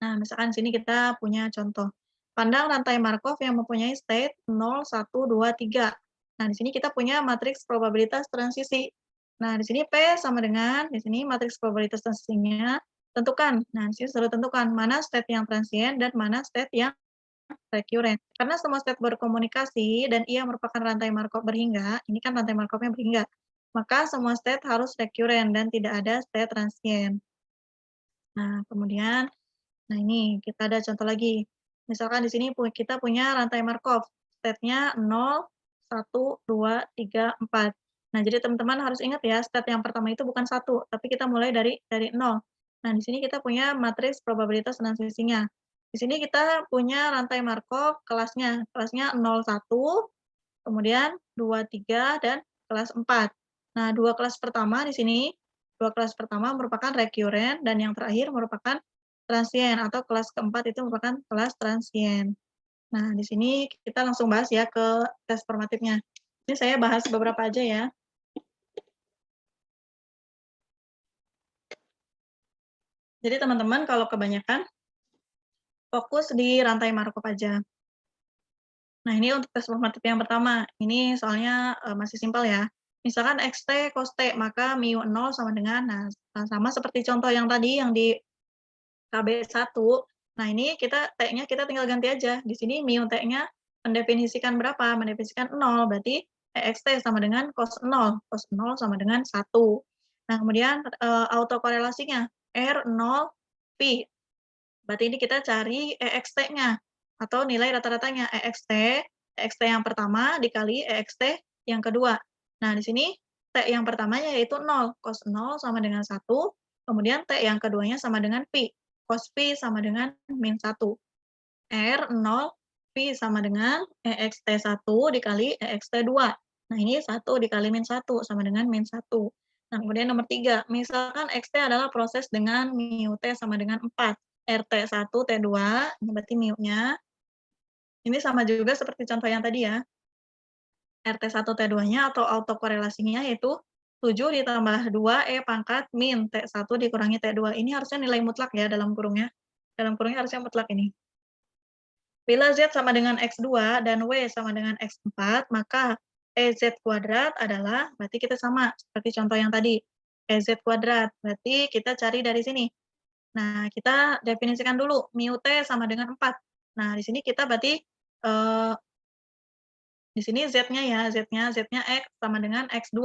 Nah, misalkan di sini kita punya contoh. Pandang rantai Markov yang mempunyai state 0, 1, 2, 3. Nah, di sini kita punya matriks probabilitas transisi. Nah, di sini P sama dengan, di sini matriks probabilitas transisinya, tentukan. Nah, di sini sudah tentukan mana state yang transient dan mana state yang recurrent. Karena semua state berkomunikasi dan ia merupakan rantai Markov berhingga, ini kan rantai Markovnya berhingga, maka semua state harus recurrent dan tidak ada state transient. Nah, kemudian, nah ini kita ada contoh lagi. Misalkan di sini kita punya rantai Markov, state-nya 0, 1, 2, 3, 4. Nah, jadi teman-teman harus ingat ya, state yang pertama itu bukan 1, tapi kita mulai dari 0. Nah, di sini kita punya matriks probabilitas transisinya. Di sini kita punya rantai Markov kelasnya 0, 1, kemudian 2, 3, dan kelas 4. Nah, dua kelas pertama di sini, dua kelas pertama merupakan recurrent, dan yang terakhir merupakan transient, atau kelas keempat itu merupakan kelas transient. Nah, di sini kita langsung bahas ya ke tes formatifnya. Ini saya bahas beberapa aja ya. Jadi teman-teman kalau kebanyakan fokus di rantai Markov aja. Nah, ini untuk tes formatif yang pertama. Ini soalnya masih simpel ya. Misalkan xt cos t, maka mu 0 sama dengan, nah sama seperti contoh yang tadi yang di KB1. Nah, ini t-nya kita tinggal ganti aja. Di sini mu t-nya mendefinisikan berapa? Mendefinisikan 0, berarti ext sama dengan cos 0. Cos 0 sama dengan 1. Nah, kemudian autokorelasinya R0 pi. Berarti ini kita cari ext-nya atau nilai rata-ratanya. ext yang pertama dikali ext yang kedua. Nah, di sini t yang pertamanya yaitu 0, cos 0 sama dengan 1, kemudian t yang keduanya sama dengan pi, cos pi sama dengan min 1. R0 pi sama dengan ext1 dikali ext2. Nah, ini 1 dikali min 1 sama dengan min 1. Nah, kemudian nomor 3, misalkan xt adalah proses dengan mu t sama dengan 4. RT1, T2, ini berarti mu-nya. Ini sama juga seperti contoh yang tadi ya. RT1, T2-nya atau autokorelasinya yaitu 7 ditambah 2 E pangkat min T1 dikurangi T2. Ini harusnya nilai mutlak ya dalam kurungnya. Dalam kurungnya harusnya mutlak ini. Bila Z sama dengan X2 dan W sama dengan X4, maka EZ kuadrat adalah, berarti kita sama seperti contoh yang tadi. EZ kuadrat, berarti kita cari dari sini. Nah, kita definisikan dulu, mu T sama dengan 4. Nah, di sini kita berarti, di sini Z-nya ya, Z-nya X sama dengan X2.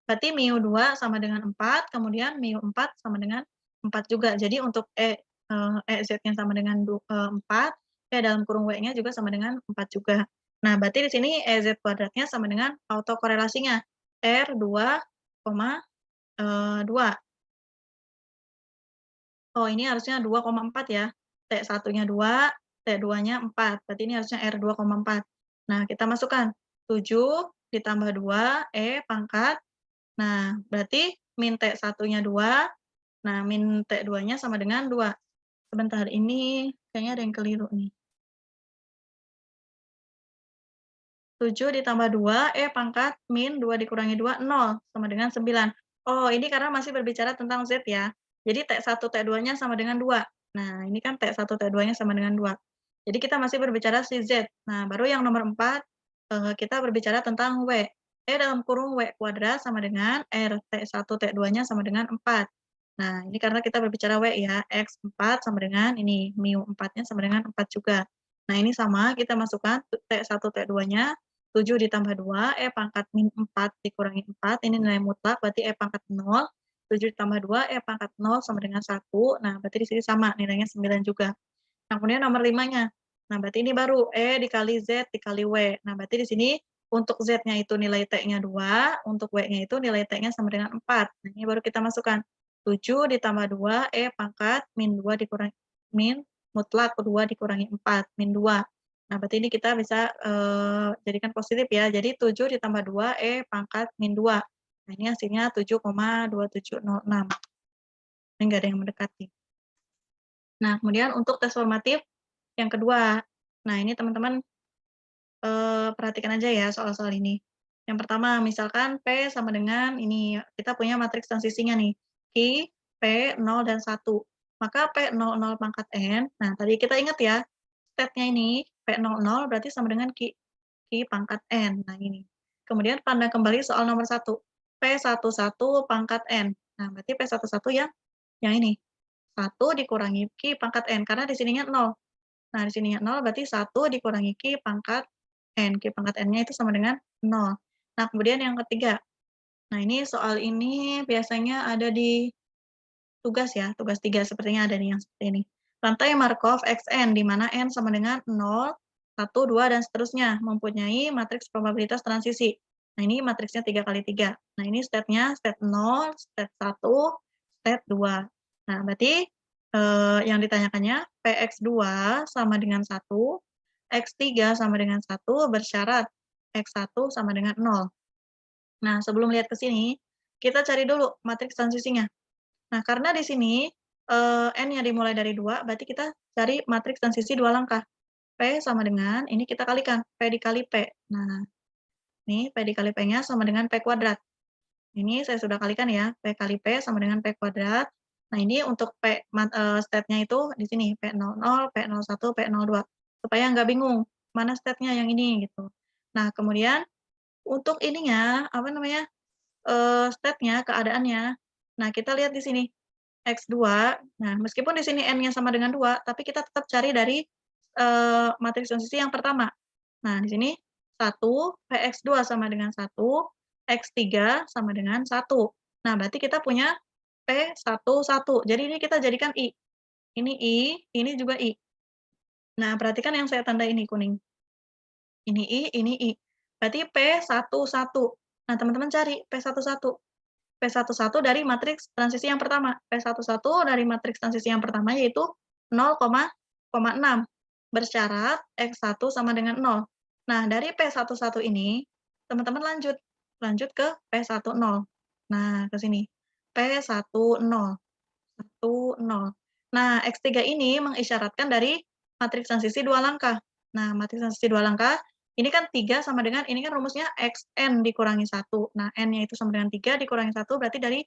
Berarti mu 2 sama dengan 4, kemudian mu 4 sama dengan 4 juga. Jadi untuk EZ-nya sama dengan 4, dalam kurung W-nya juga sama dengan 4 juga. Nah, berarti di sini EZ kuadratnya sama dengan autokorelasinya, R2, 2. Oh, ini harusnya 2,4 ya. T1-nya 2, T2-nya 4. Berarti ini harusnya R2,4. Nah, kita masukkan 7 ditambah 2, E pangkat. Nah, berarti min T1-nya 2. Nah, min T2-nya sama dengan 2. Sebentar, ini kayaknya ada yang keliru nih. 7 ditambah 2, E pangkat min 2 dikurangi 2, 0. Sama dengan 9. Oh, ini karena masih berbicara tentang Z ya. Jadi T1, T2-nya sama dengan 2. Nah, ini kan T1, T2-nya sama dengan 2. Jadi kita masih berbicara si Z. Nah, baru yang nomor 4, kita berbicara tentang W. E dalam kurung W kuadrat sama dengan R. T1, T2-nya sama dengan 4. Nah, ini karena kita berbicara W ya. X4 sama dengan ini, mu 4-nya sama dengan 4 juga. Nah, ini sama, kita masukkan T1, T2-nya, 7 ditambah 2, E pangkat min 4 dikurangi 4, ini nilai mutlak, berarti E pangkat 0, 7 ditambah 2, E pangkat 0 sama dengan 1. Nah, berarti di sini sama, nilainya 9 juga. Nah, kemudian nomor 5-nya. Nah, berarti ini baru E dikali Z dikali W. Nah, berarti di sini untuk Z-nya itu nilai T-nya 2, untuk W-nya itu nilai T-nya sama dengan 4. Nah, ini baru kita masukkan. 7 ditambah 2, E pangkat min 2 dikurangi min mutlak 2 dikurangi 4, min 2. Nah, berarti ini kita bisa jadikan positif ya. Jadi 7 ditambah 2, E pangkat min 2. Nah, ini hasilnya 7,2706. Ini nggak ada yang mendekati. Nah, kemudian untuk tes formatif yang kedua. Nah, ini teman-teman perhatikan aja ya soal-soal ini. Yang pertama, misalkan P sama dengan ini, kita punya matriks transisinya nih, Q, P, 0, dan 1. Maka P00 pangkat N, nah tadi kita ingat ya, state-nya ini, P00 berarti sama dengan Q pangkat N. Nah ini. Kemudian pandang kembali soal nomor 1, P11 pangkat N. Nah, berarti P11 yang ini, 1 dikurangi Q pangkat N, karena di sininya 0. Nah, di sininya 0 berarti 1 dikurangi Q pangkat N. Q pangkat N-nya itu sama dengan 0. Nah, kemudian yang ketiga. Nah, ini soal ini biasanya ada di tugas ya, tugas 3 sepertinya ada nih yang seperti ini. Rantai Markov Xn, di mana N sama dengan 0, 1, 2, dan seterusnya, mempunyai matriks probabilitas transisi. Nah, ini matriksnya 3 kali 3. Nah, ini state-nya state 0, state 1, state 2. Nah, berarti yang ditanyakannya PX2 sama dengan 1, X3 sama dengan 1, bersyarat X1 sama dengan 0. Nah, sebelum lihat ke sini, kita cari dulu matriks transisinya. Nah, karena di sini N-nya dimulai dari 2, berarti kita cari matriks transisi 2 langkah. P sama dengan, ini kita kalikan, P dikali P. Nah, ini P dikali P-nya sama dengan P kuadrat. Ini saya sudah kalikan ya, P kali P sama dengan P kuadrat. Nah, ini untuk state-nya itu di sini, P00, P01, P02. Supaya nggak bingung, mana state-nya yang ini, gitu. Nah, kemudian untuk ininya, apa namanya, state-nya, keadaannya. Nah, kita lihat di sini, X2, nah meskipun di sini N-nya sama dengan 2, tapi kita tetap cari dari matriks transisi yang pertama. Nah, di sini 1, Px2 sama dengan 1, X3 sama dengan 1. Nah, berarti kita punya P11. Jadi ini kita jadikan I. Ini I, ini juga I. Nah, perhatikan yang saya tanda ini kuning. Ini I, ini I. Berarti P11. Nah, teman-teman cari P11. P11 dari matriks transisi yang pertama. P11 dari matriks transisi yang pertama yaitu 0,6. Bersyarat X1 sama dengan 0. Nah, dari P11 ini, teman-teman lanjut ke P10. Nah, ke sini. P10. 10. Nah, X3 ini mengisyaratkan dari matriks transisi 2 langkah. Nah, matriks transisi 2 langkah, ini kan 3 sama dengan, ini kan rumusnya Xn dikurangi 1. Nah, N-nya itu sama dengan 3 dikurangi 1, berarti dari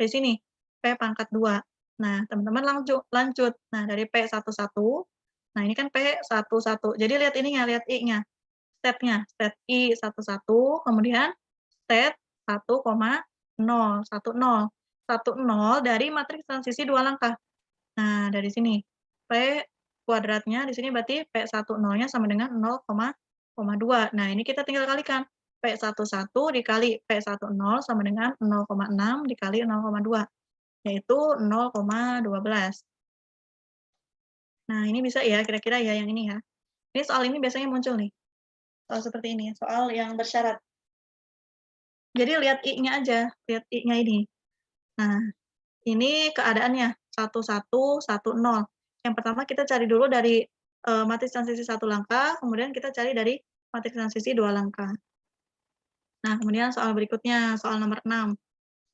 sini, P pangkat 2. Nah, teman-teman lanjut. Nah, dari P11, nah ini kan P11. Jadi lihat ininya, lihat I-nya. State-nya, state I11, kemudian state 1,0, 10. 10 dari matriks transisi 2 langkah. Nah, dari sini, P kuadratnya di sini berarti P10-nya sama dengan 0,2. Nah, ini kita tinggal kalikan. P11 dikali P10 sama dengan 0,6 dikali 0,2, yaitu 0,12. Nah, ini bisa ya, kira-kira ya yang ini ya. Ini soal ini biasanya muncul nih, soal seperti ini, soal yang bersyarat. Jadi lihat I-nya aja, lihat I-nya ini. Nah, ini keadaannya, 1110. Yang pertama kita cari dulu dari matriks transisi 1 langkah, kemudian kita cari dari matriks transisi 2 langkah. Nah, kemudian soal berikutnya, soal nomor 6.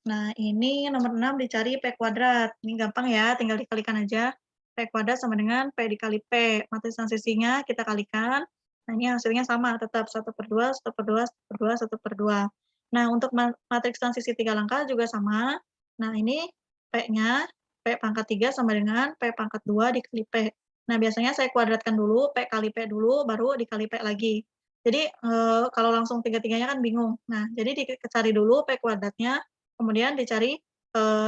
Nah, ini nomor 6 dicari P kuadrat. Ini gampang ya, tinggal dikalikan aja. P kuadrat sama dengan P dikali P. Matriks transisinya kita kalikan. Nah, ini hasilnya sama, tetap 1/2, 1/2, 1/2, 1/2. Nah, untuk matriks transisi 3 langkah juga sama. Nah, ini P-nya, P pangkat 3 sama dengan P pangkat 2 dikali P. Nah, biasanya saya kuadratkan dulu, P kali P dulu, baru dikali P lagi. Jadi, kalau langsung tiga-tiganya kan bingung. Nah, jadi dicari dulu P kuadratnya, kemudian dicari,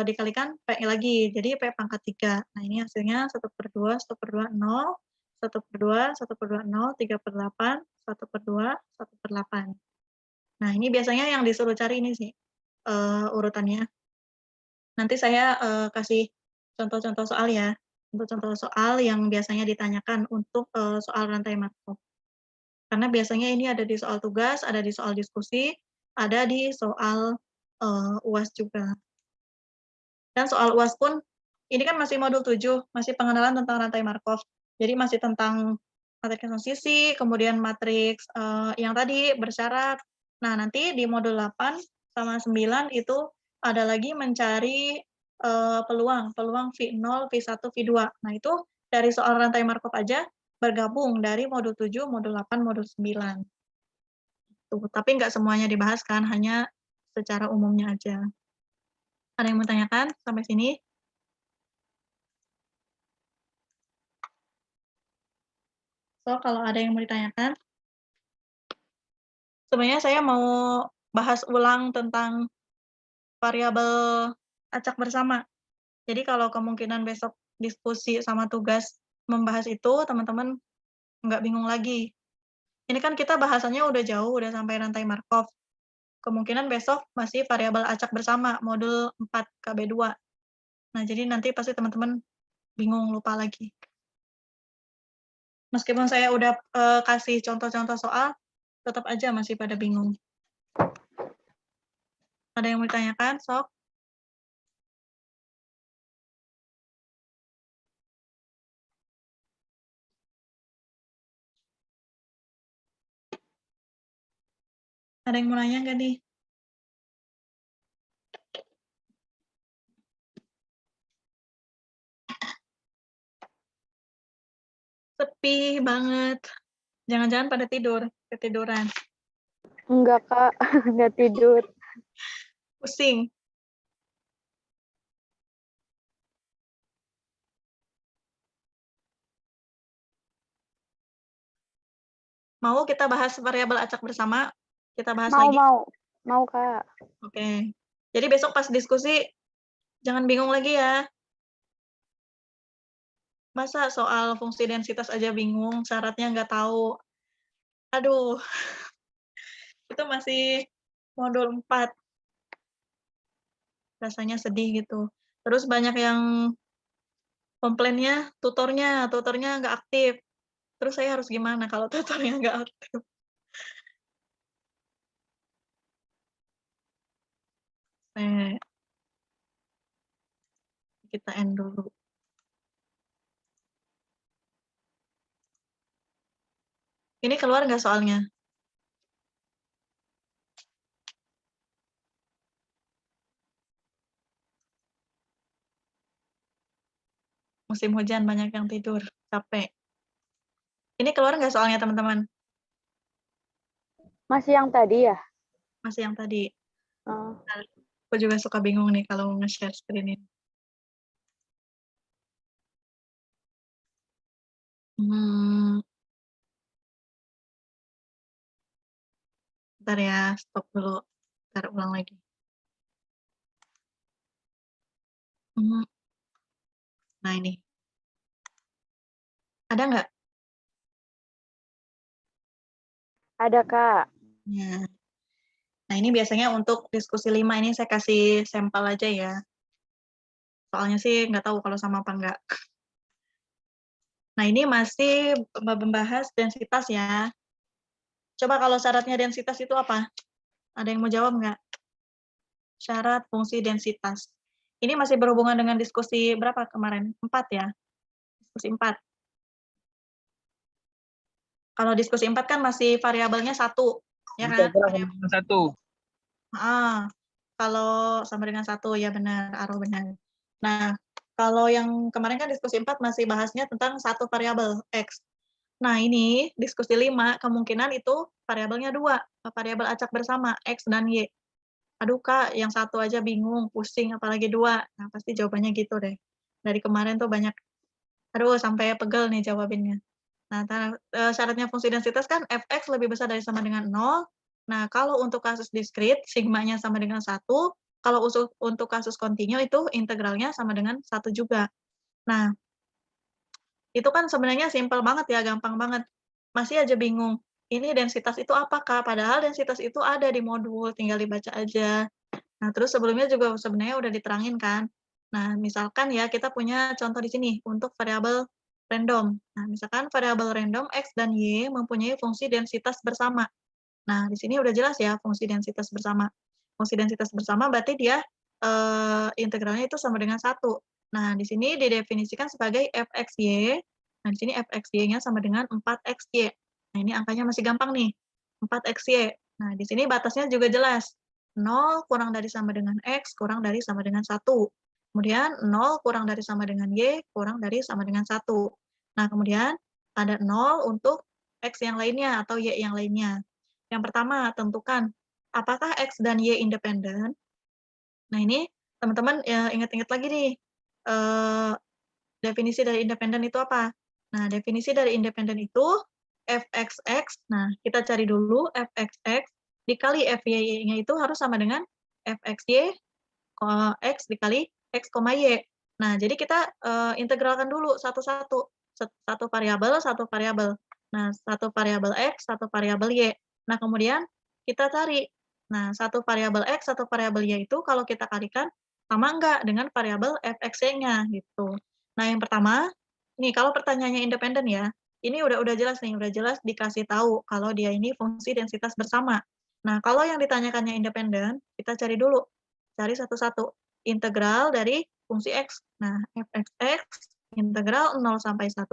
dikalikan P-nya lagi, jadi P pangkat 3. Nah, ini hasilnya 1/2, 1/2, 0, 1/2, 1/2, 0, 3/8, 1/2, 1/8. Nah, ini biasanya yang disuruh cari ini sih, urutannya. Nanti saya, kasih contoh-contoh soal ya, contoh-contoh soal yang biasanya ditanyakan untuk, soal rantai Markov. Karena biasanya ini ada di soal tugas, ada di soal diskusi, ada di soal, UAS juga. Dan soal UAS pun, ini kan masih modul 7, masih pengenalan tentang rantai Markov. Jadi masih tentang matriks transisi, kemudian matriks, yang tadi bersyarat. Nah, nanti di modul 8 sama 9 itu ada lagi mencari, peluang V0, V1, V2. Nah, itu dari soal rantai Markov aja bergabung dari modul 7, modul 8, modul 9. Tuh, tapi nggak semuanya dibahas kan, hanya secara umumnya aja. Ada yang mau tanyakan sampai sini? So, kalau ada yang mau ditanyakan, sebenarnya saya mau bahas ulang tentang variabel acak bersama. Jadi kalau kemungkinan besok diskusi sama tugas membahas itu, teman-teman nggak bingung lagi. Ini kan kita bahasannya udah jauh, udah sampai rantai Markov. Kemungkinan besok masih variabel acak bersama, modul 4 KB2. Nah, jadi nanti pasti teman-teman bingung, lupa lagi. Meskipun saya udah, kasih contoh-contoh soal, tetap aja masih pada bingung. Ada yang mau ditanyakan, sok? Ada yang mau nanya nggak nih? Sepi banget. Jangan-jangan pada tidur, ketiduran. Enggak, Kak. Enggak tidur. Pusing. Mau kita bahas variabel acak bersama? Kita bahas lagi? Mau, Kak. Oke. Jadi besok pas diskusi, jangan bingung lagi ya. Masa soal fungsi densitas aja bingung, syaratnya nggak tahu. Aduh, itu masih modul 4. Rasanya sedih gitu. Terus banyak yang komplainnya tutornya nggak aktif. Terus saya harus gimana kalau tutornya nggak aktif? Kita end dulu. Ini keluar nggak soalnya? Musim hujan banyak yang tidur, capek. Ini keluar nggak soalnya teman-teman? Masih yang tadi ya? Masih yang tadi. Oh. Aku juga suka bingung nih kalau nge-share screen ini. Bentar ya, stop dulu. Ntar ulang lagi. Nah ini. Ada nggak? Ada, Kak. Ya. Nah ini biasanya untuk diskusi 5 ini saya kasih sampel aja ya. Soalnya sih nggak tahu kalau sama apa nggak. Nah ini masih membahas densitas ya. Coba kalau syaratnya densitas itu apa? Ada yang mau jawab nggak? Syarat fungsi densitas. Ini masih berhubungan dengan diskusi berapa kemarin? 4 ya? Diskusi 4. Kalau diskusi 4 kan masih variabelnya 1. Ya kan? Variabel 1. Kalau sama dengan 1, ya benar, Aro benar. Nah, kalau yang kemarin kan diskusi 4 masih bahasnya tentang satu variabel, X. Nah, ini diskusi 5, kemungkinan itu variabelnya 2, variabel acak bersama, X dan Y. Aduh Kak, yang satu aja bingung, pusing, apalagi 2. Nah, pasti jawabannya gitu deh. Dari kemarin tuh banyak, aduh sampai pegel nih jawabinnya. Nah, syaratnya fungsi densitas kan fx lebih besar dari sama dengan 0. Nah, kalau untuk kasus diskrit, sigmanya sama dengan 1. Kalau untuk kasus kontinu itu integralnya sama dengan 1 juga. Nah, itu kan sebenarnya simpel banget ya, gampang banget. Masih aja bingung, ini densitas itu apakah? Padahal densitas itu ada di modul, tinggal dibaca aja. Nah, terus sebelumnya juga sebenarnya udah diterangin kan. Nah, misalkan ya kita punya contoh di sini untuk variabel random. Nah, misalkan variabel random X dan Y mempunyai fungsi densitas bersama. Nah, di sini udah jelas ya fungsi densitas bersama. Fungsi densitas bersama berarti dia, integralnya itu sama dengan satu. Nah, di sini didefinisikan sebagai fxy. Nah, di sini fxy-nya sama dengan 4xy. Nah, ini angkanya masih gampang nih, 4xy. Nah, di sini batasnya juga jelas, 0 kurang dari sama dengan x kurang dari sama dengan satu. Kemudian 0 kurang dari sama dengan y kurang dari sama dengan satu. Nah, kemudian ada 0 untuk x yang lainnya atau y yang lainnya. Yang pertama, tentukan apakah X dan Y independen. Nah, ini teman-teman ingat-ingat lagi nih, eee, definisi dari independen itu apa? Nah, definisi dari independen itu f(x)(x), nah kita cari dulu f(x)(x) dikali f(y)-nya itu harus sama dengan f(x)(y), X dikali X, Y. Nah, jadi kita, integralkan dulu satu-satu, satu variabel satu variabel. Nah, satu variabel X, satu variabel Y. Nah, kemudian kita cari, nah, satu variabel X, satu variabel Y itu kalau kita kalikan sama enggak dengan variabel fxy-nya gitu. Nah, yang pertama, nih kalau pertanyaannya independen ya, ini udah jelas nih, udah jelas dikasih tahu kalau dia ini fungsi densitas bersama. Nah, kalau yang ditanyakannya independen, kita cari dulu, cari satu-satu, integral dari fungsi X. Nah, fx(x) integral 0 sampai 1,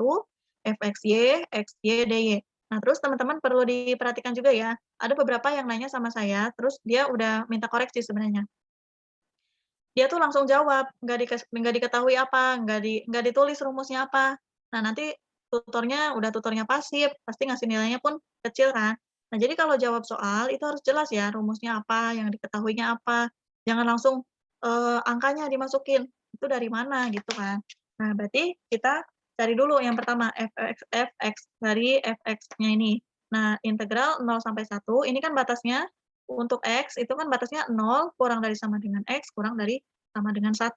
fxy, xy dy. Nah, terus teman-teman perlu diperhatikan juga ya, ada beberapa yang nanya sama saya, terus dia udah minta koreksi sebenarnya. Dia tuh langsung jawab, nggak diketahui apa, nggak ditulis rumusnya apa. Nah, nanti tutornya pasif, pasti ngasih nilainya pun kecil kan. Nah, jadi kalau jawab soal itu harus jelas ya rumusnya apa, yang diketahuinya apa. Jangan langsung, angkanya dimasukin, itu dari mana gitu kan. Nah, berarti kita cari dulu yang pertama fx dari fx-nya ini. Nah, integral 0 sampai 1 ini kan batasnya untuk X itu kan batasnya 0 kurang dari sama dengan X kurang dari sama dengan 1.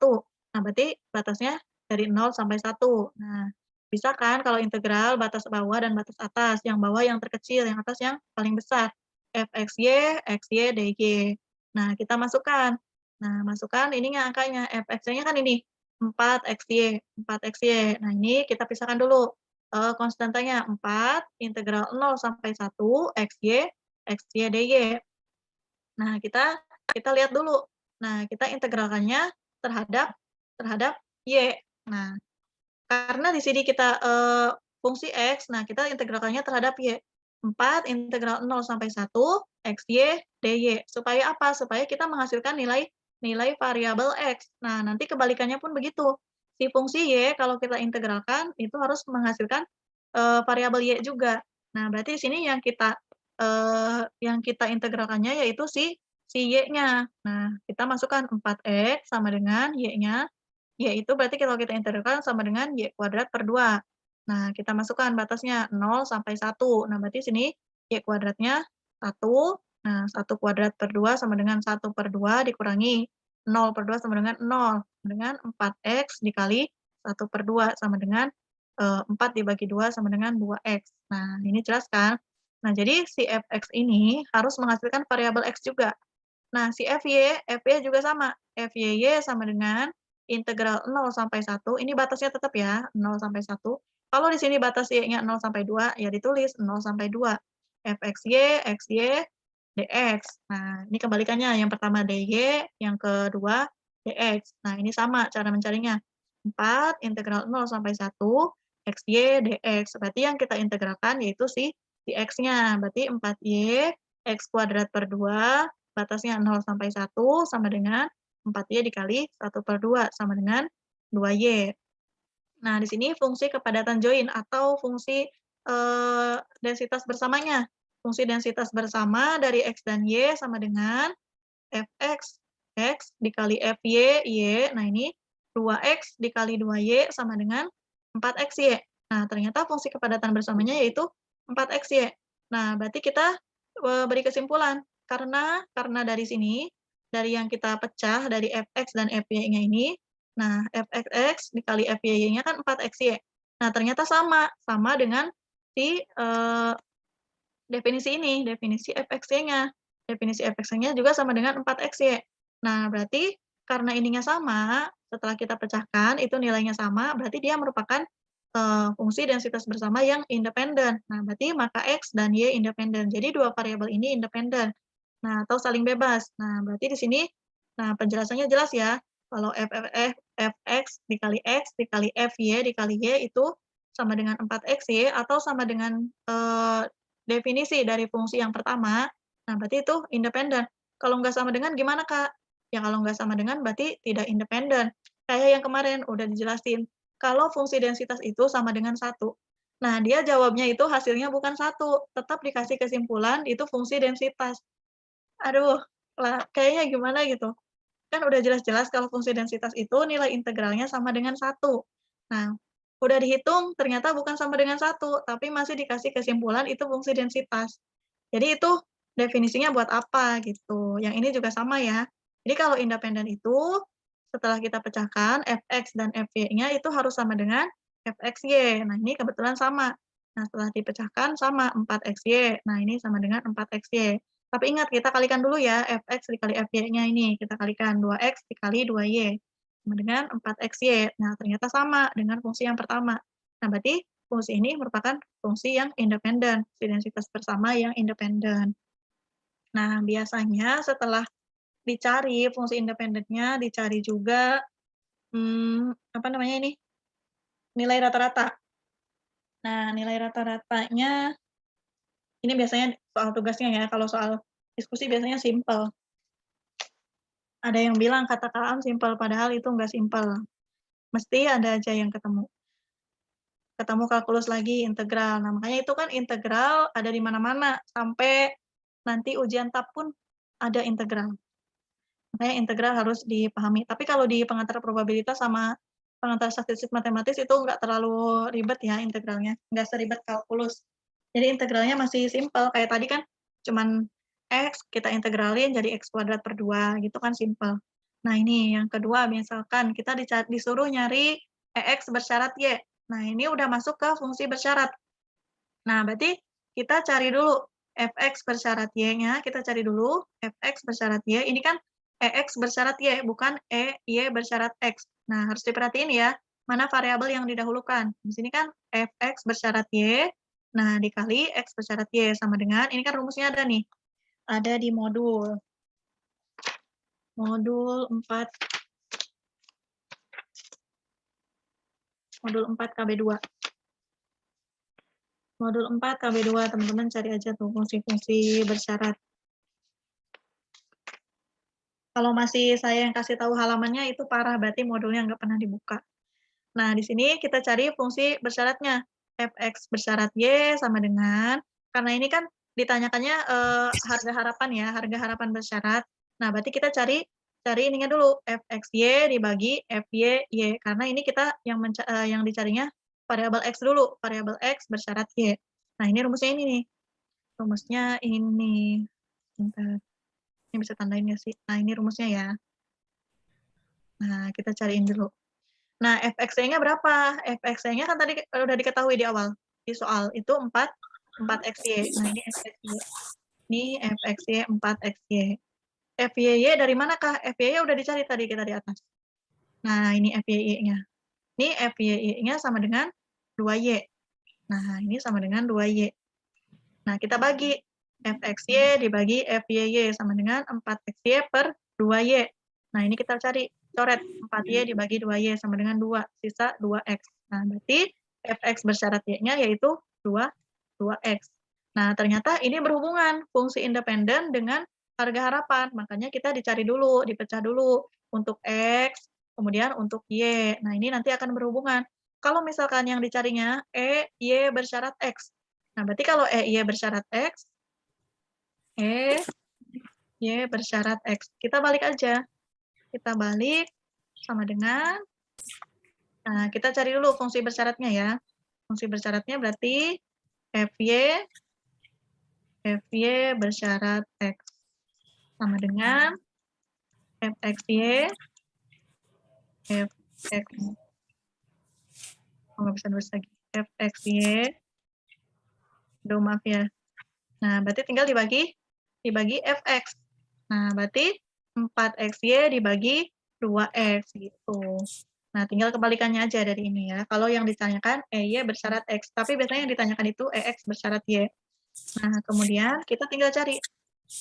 Nah, berarti batasnya dari 0 sampai 1. Nah, bisa kan kalau integral batas bawah dan batas atas, yang bawah yang terkecil, yang atas yang paling besar. Fxy, xy, dy. Nah, kita masukkan. Nah, masukkan ininya angkanya, fxy-nya kan ini, 4xy, 4xy. Nah, ini kita pisahkan dulu, konstantanya 4 integral 0 sampai 1 xy, xy dy. Nah, kita lihat dulu. Nah, kita integralkannya terhadap terhadap Y. Nah, karena di sini kita, fungsi X, nah kita integralkannya terhadap Y. 4 integral 0 sampai 1 XY dy. Supaya apa? Supaya kita menghasilkan nilai nilai variabel X. Nah, nanti kebalikannya pun begitu. Si fungsi Y kalau kita integralkan itu harus menghasilkan, variabel Y juga. Nah, berarti di sini yang kita integralkannya yaitu si Y-nya. Nah, kita masukkan 4X sama dengan Y-nya, Y itu berarti kalau kita integralkan sama dengan Y kuadrat per 2. Nah, kita masukkan batasnya 0 sampai 1. Nah, berarti sini Y kuadratnya 1. Nah, 1 kuadrat per 2 sama dengan 1/2 dikurangi 0/2 sama dengan 0. Dengan 4X dikali 1/2 sama dengan, 4 dibagi 2 sama dengan 2X. Nah, ini jelas kan? Nah, jadi si fx ini harus menghasilkan variabel X juga. Nah, si FY juga sama, FYY sama dengan integral 0 sampai 1, ini batasnya tetap ya, 0 sampai 1. Kalau di sini batas Y-nya 0 sampai 2, ya ditulis 0 sampai 2. Fxy, xy, dx. Nah, ini kebalikannya, yang pertama dy, yang kedua dx. Nah, ini sama cara mencarinya. 4 integral 0 sampai 1, xy, dx. Berarti yang kita integralkan yaitu si x-nya. Berarti 4y, x kuadrat per 2, batasnya 0 sampai 1 sama dengan 4Y dikali 1/2 sama dengan 2Y. Nah, di sini fungsi kepadatan join atau fungsi, densitas bersamanya. Fungsi densitas bersama dari X dan Y sama dengan Fx, X dikali Fy, Y. Nah, ini 2X dikali 2Y sama dengan 4XY. Nah, ternyata fungsi kepadatan bersamanya yaitu 4XY. Nah, berarti kita, beri kesimpulan, karena dari sini, dari yang kita pecah dari Fx dan Fy-nya ini, nah Fxx dikali Fy-nya kan 4XY. Nah, ternyata sama dengan si, definisi ini, definisi Fxy-nya. Definisi Fxy-nya juga sama dengan 4XY. Nah, berarti karena ininya sama, setelah kita pecahkan itu nilainya sama, berarti dia merupakan, fungsi densitas bersama yang independen. Nah, berarti maka X dan Y independen. Jadi 2 variabel ini independen. Nah, atau saling bebas. Nah, berarti di sini, nah penjelasannya jelas ya, kalau Fx dikali X dikali Fy dikali Y itu sama dengan 4xy atau sama dengan, definisi dari fungsi yang pertama, nah berarti itu independen. Kalau nggak sama dengan gimana, Kak? Ya kalau nggak sama dengan berarti tidak independen. Kayak yang kemarin udah dijelasin, kalau fungsi densitas itu sama dengan 1. Nah, dia jawabnya itu hasilnya bukan 1, tetap dikasih kesimpulan itu fungsi densitas. Aduh, lah kayaknya gimana gitu. Kan udah jelas-jelas kalau fungsi densitas itu nilai integralnya sama dengan 1. Nah, udah dihitung ternyata bukan sama dengan 1, tapi masih dikasih kesimpulan itu fungsi densitas. Jadi itu definisinya buat apa gitu. Yang ini juga sama ya. Jadi kalau independen itu setelah kita pecahkan fx dan fy-nya itu harus sama dengan fxy. Nah, ini kebetulan sama. Nah, setelah dipecahkan sama 4xy. Nah, ini sama dengan 4xy. Tapi ingat kita kalikan dulu ya fx dikali fy-nya ini. Kita kalikan 2x dikali 2y sama dengan 4xy. Nah, ternyata sama dengan fungsi yang pertama. Nah, berarti fungsi ini merupakan fungsi yang independen, fungsi densitas bersama yang independen. Nah, biasanya setelah dicari fungsi independennya, dicari juga, apa namanya ini, nilai rata-rata. Nah, nilai rata-ratanya ini biasanya soal tugasnya ya, kalau soal diskusi biasanya simpel. Ada yang bilang kata Kak Am simpel, padahal itu nggak simpel. Mesti ada aja yang ketemu. Ketemu kalkulus lagi, integral. Nah, makanya itu kan integral ada di mana-mana, sampai nanti ujian TAP pun ada integral. Makanya integral harus dipahami. Tapi kalau di pengantar probabilitas sama pengantar statistik matematis itu nggak terlalu ribet ya integralnya, nggak seribet kalkulus. Jadi integralnya masih simpel, kayak tadi kan cuman X kita integralin jadi X kuadrat per 2, gitu kan simpel. Nah ini yang kedua, misalkan kita disuruh nyari EX bersyarat Y. Nah ini udah masuk ke fungsi bersyarat. Nah berarti kita cari dulu fx bersyarat y-nya, kita cari dulu fx bersyarat y, ini kan ex bersyarat y, bukan y bersyarat x. Nah harus diperhatiin ya, mana variabel yang didahulukan. Di sini kan fx bersyarat y, nah dikali x bersyarat y sama dengan, ini kan rumusnya ada nih, ada di modul 4 KB2. Modul 4 KB2, teman-teman cari aja tuh fungsi-fungsi bersyarat. Kalau masih saya yang kasih tahu halamannya itu parah, berarti modulnya nggak pernah dibuka. Nah, di sini kita cari fungsi bersyaratnya. Fx bersyarat Y sama dengan, karena ini kan ditanyakannya harga harapan ya, harga harapan bersyarat. Nah, berarti kita cari ininya dulu, Fxy dibagi Fy, Y. Karena ini kita yang dicarinya variabel X dulu, variabel X bersyarat Y. Nah, ini rumusnya ini nih. Rumusnya ini. Bentar. Ini bisa tandain nggak sih? Nah, ini rumusnya ya. Nah, kita cariin dulu. Nah, fxy-nya berapa? Fxy-nya kan tadi udah diketahui di awal, di soal. Itu 4xy. Nah, ini fxy. Ini fxy 4xy. Fy dari manakah? Fy udah dicari tadi kita di atas. Nah, ini Fy-nya. Ini Fy-nya sama dengan 2y. Nah, ini sama dengan 2y. Nah, kita bagi. Fxy dibagi Fy sama dengan 4xy per 2y. Nah, ini kita cari. Coret 4y dibagi 2y sama dengan 2, sisa 2x. Nah, berarti fx bersyarat y-nya yaitu 2x. Nah, ternyata ini berhubungan fungsi independen dengan harga harapan. Makanya kita dicari dulu, dipecah dulu untuk x, kemudian untuk y. Nah, ini nanti akan berhubungan. Kalau misalkan yang dicarinya y bersyarat x. Nah, berarti kalau y bersyarat x, y bersyarat x. Kita balik aja. Kita balik sama dengan, nah kita cari dulu fungsi bersyaratnya ya. Fungsi bersyaratnya berarti Fy bersyarat X sama dengan Fxy, Fx, oh nggak bisa nulis lagi, Fxy, aduh maaf ya. Nah berarti tinggal dibagi Fx. Nah berarti 4XY dibagi 2X gitu. Nah, tinggal kebalikannya aja dari ini ya. Kalau yang ditanyakan EY bersyarat X, tapi biasanya yang ditanyakan itu EX bersyarat Y. Nah, kemudian kita tinggal cari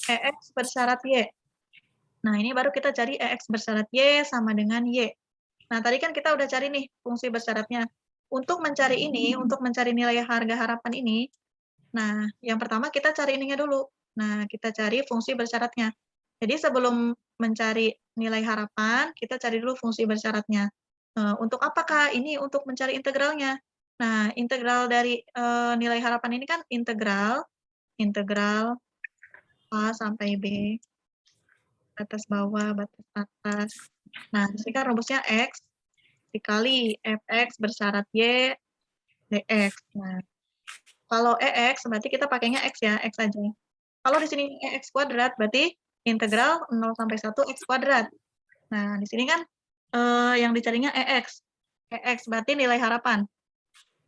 EX bersyarat Y. Nah, ini baru kita cari EX bersyarat Y sama dengan Y. Nah, tadi kan kita udah cari nih fungsi bersyaratnya. Untuk mencari ini, untuk mencari nilai harga harapan ini, nah, yang pertama kita cari ininya dulu. Nah, kita cari fungsi bersyaratnya. Jadi sebelum mencari nilai harapan, kita cari dulu fungsi bersyaratnya. Untuk apakah? Ini untuk mencari integralnya. Nah, integral dari nilai harapan ini kan integral A sampai B, batas bawah, batas atas. Nah, di sini kan rumusnya X dikali fx bersyarat Y dx. Nah, kalau EX berarti kita pakainya X ya, X aja. Kalau di sini EX kuadrat berarti integral 0 sampai 1 X kuadrat. Nah, di sini kan yang dicarinya EX. EX berarti nilai harapan.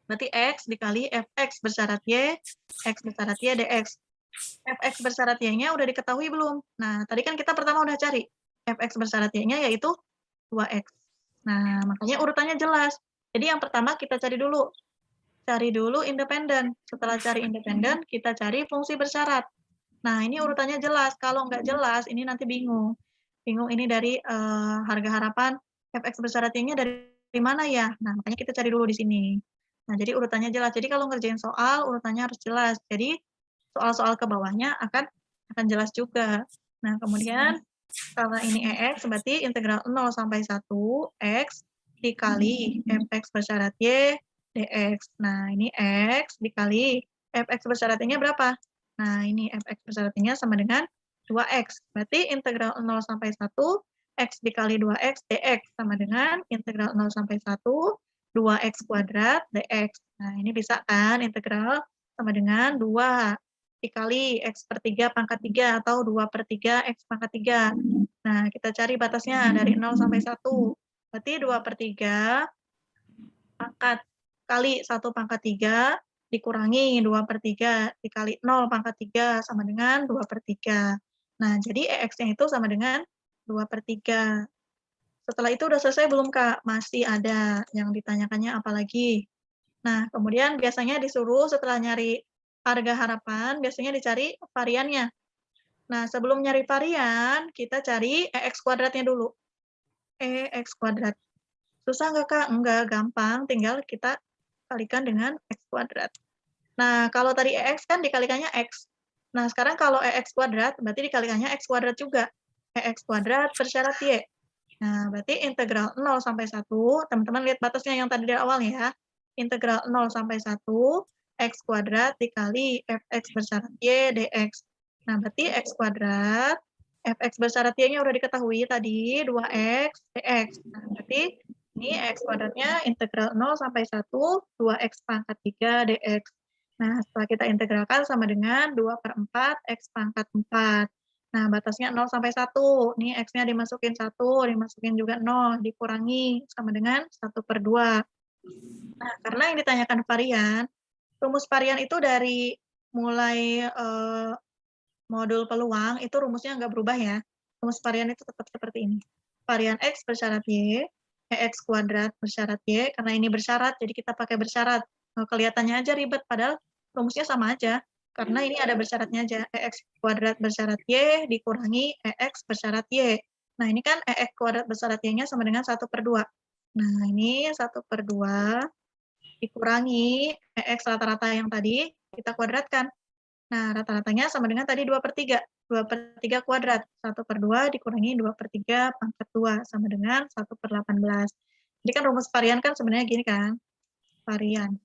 Berarti X dikali fx bersyarat Y, X bersyarat Y dx. Fx bersyarat Y-nya udah diketahui belum? Nah, tadi kan kita pertama udah cari. Fx bersyarat Y-nya yaitu 2X. Nah, makanya urutannya jelas. Jadi yang pertama kita cari dulu independen. Setelah cari independen, kita cari fungsi bersyarat. Nah, ini urutannya jelas. Kalau nggak jelas, ini nanti bingung. Bingung ini dari harga harapan fx bersyarat Y-nya dari mana ya? Nah, makanya kita cari dulu di sini. Nah, jadi urutannya jelas. Jadi kalau ngerjain soal, urutannya harus jelas. Jadi soal-soal ke bawahnya akan jelas juga. Nah, kemudian karena ini EX, berarti integral 0 sampai 1 X dikali fx bersyarat Y dx. Nah, ini X dikali fx bersyarat Y-nya berapa? Nah, ini fx bersyarat Y-nya sama dengan 2X. Berarti integral 0 sampai 1 X dikali 2X dx sama dengan integral 0 sampai 1 2X kuadrat dx. Nah, ini bisa kan integral sama dengan 2 dikali X per 3 pangkat 3 atau 2 per 3 X pangkat 3. Nah, kita cari batasnya dari 0 sampai 1. Berarti 2 per 3 pangkat kali 1 pangkat 3 dikurangi 2 per 3 dikali 0 pangkat 3 sama dengan 2 per 3. Nah, jadi EX-nya itu sama dengan 2 per 3. Setelah itu udah selesai belum, Kak? Masih ada yang ditanyakannya apa lagi? Nah, kemudian biasanya disuruh setelah nyari harga harapan, biasanya dicari variannya. Nah, sebelum nyari varian, kita cari EX kuadratnya dulu. EX kuadrat. Susah nggak, Kak? Enggak, gampang. Tinggal kita kalikan dengan X kuadrat. Nah, kalau tadi EX kan dikalikannya X. Nah, sekarang kalau EX kuadrat, berarti dikalikannya X kuadrat juga. EX kuadrat bersyarat Y. Nah, berarti integral 0 sampai 1, teman-teman lihat batasnya yang tadi dari awal ya. Integral 0 sampai 1, X kuadrat dikali fx bersyarat Y dx. Nah, berarti X kuadrat, fx bersyarat Y-nya udah diketahui tadi, 2X dx. Nah, berarti ini X kuadratnya integral 0 sampai 1, 2X pangkat 3 dx. Nah, setelah kita integralkan sama dengan 2 per 4 X pangkat 4. Nah, batasnya 0 sampai 1. Nih X-nya dimasukin 1, dimasukin juga 0, dikurangi sama dengan 1 per 2. Nah, karena yang ditanyakan varian, rumus varian itu dari mulai modul peluang, itu rumusnya nggak berubah ya. Rumus varian itu tetap seperti ini. Varian X bersyarat Y, EX kuadrat bersyarat Y, karena ini bersyarat, jadi kita pakai bersyarat. Kelihatannya aja ribet, padahal rumusnya sama aja. Karena ini ada bersyaratnya aja, EX kuadrat bersyarat Y dikurangi EX bersyarat Y. Nah, ini kan EX kuadrat bersyarat Y-nya sama dengan 1 per 2. Nah, ini 1 per 2 dikurangi EX rata-rata yang tadi, kita kuadratkan. Nah, rata-ratanya sama dengan tadi 2 per 3. 2 per 3 kuadrat. 1 per 2 dikurangi 2 per 3 pangkat 2 sama dengan 1 per 18. Jadi kan rumus varian kan sebenarnya gini kan. Varian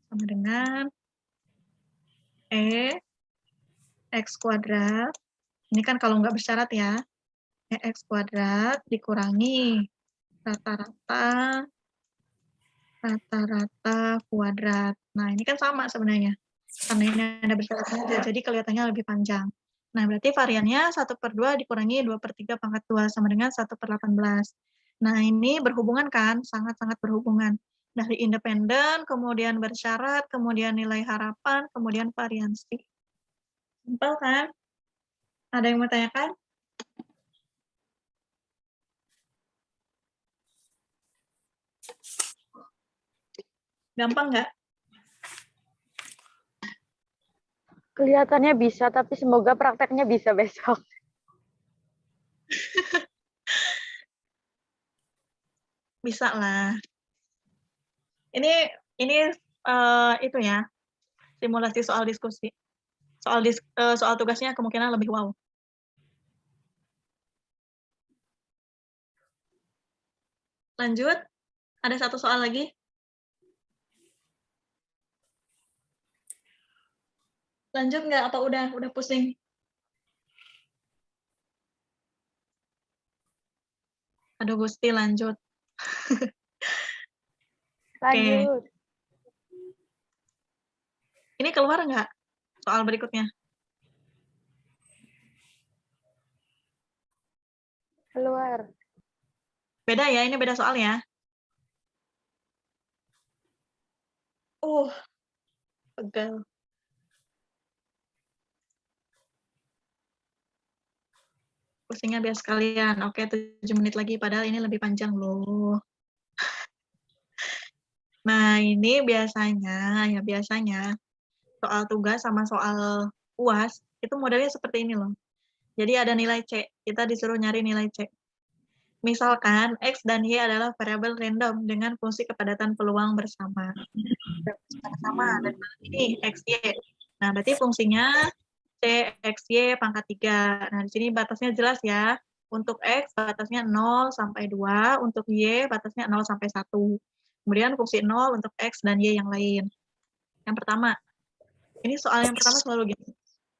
sama dengan E X kuadrat. Ini kan kalau nggak bersyarat ya. EX kuadrat dikurangi rata-rata kuadrat. Nah, ini kan sama sebenarnya. Karena ini ada bersyaratnya aja, jadi kelihatannya lebih panjang. Nah, berarti variannya 1 per 2 dikurangi 2 per 3 pangkat 2 sama dengan 1 per 18. Nah, ini berhubungan kan? Sangat-sangat berhubungan. Dari independen, kemudian bersyarat, kemudian nilai harapan, kemudian variansi. Simpel kan? Ada yang mau tanyakan? Gampang nggak? Kelihatannya bisa, tapi semoga prakteknya bisa besok. Bisa lah. Ini itu ya, simulasi soal diskusi. Soal tugasnya kemungkinan lebih wow. Lanjut, ada satu soal lagi. Lanjut nggak apa udah pusing? Aduh Gusti, lanjut. Lanjut. Ini keluar nggak soal berikutnya? Keluar. Beda ya, ini beda soal ya. Pegal. Pusingnya biar sekalian. Oke, 7 menit lagi, padahal ini lebih panjang loh. Nah, ini biasanya soal tugas sama soal UAS, itu modelnya seperti ini loh. Jadi ada nilai C, kita disuruh nyari nilai C. Misalkan X dan Y adalah variabel random dengan fungsi kepadatan peluang bersama. Sama, dan ini X, Y. Nah, berarti fungsinya C, X, Y pangkat 3. Nah, di sini batasnya jelas ya. Untuk X batasnya 0 sampai 2, untuk Y batasnya 0 sampai 1. Kemudian fungsi 0 untuk X dan Y yang lain. Yang pertama, ini soal yang pertama selalu gini.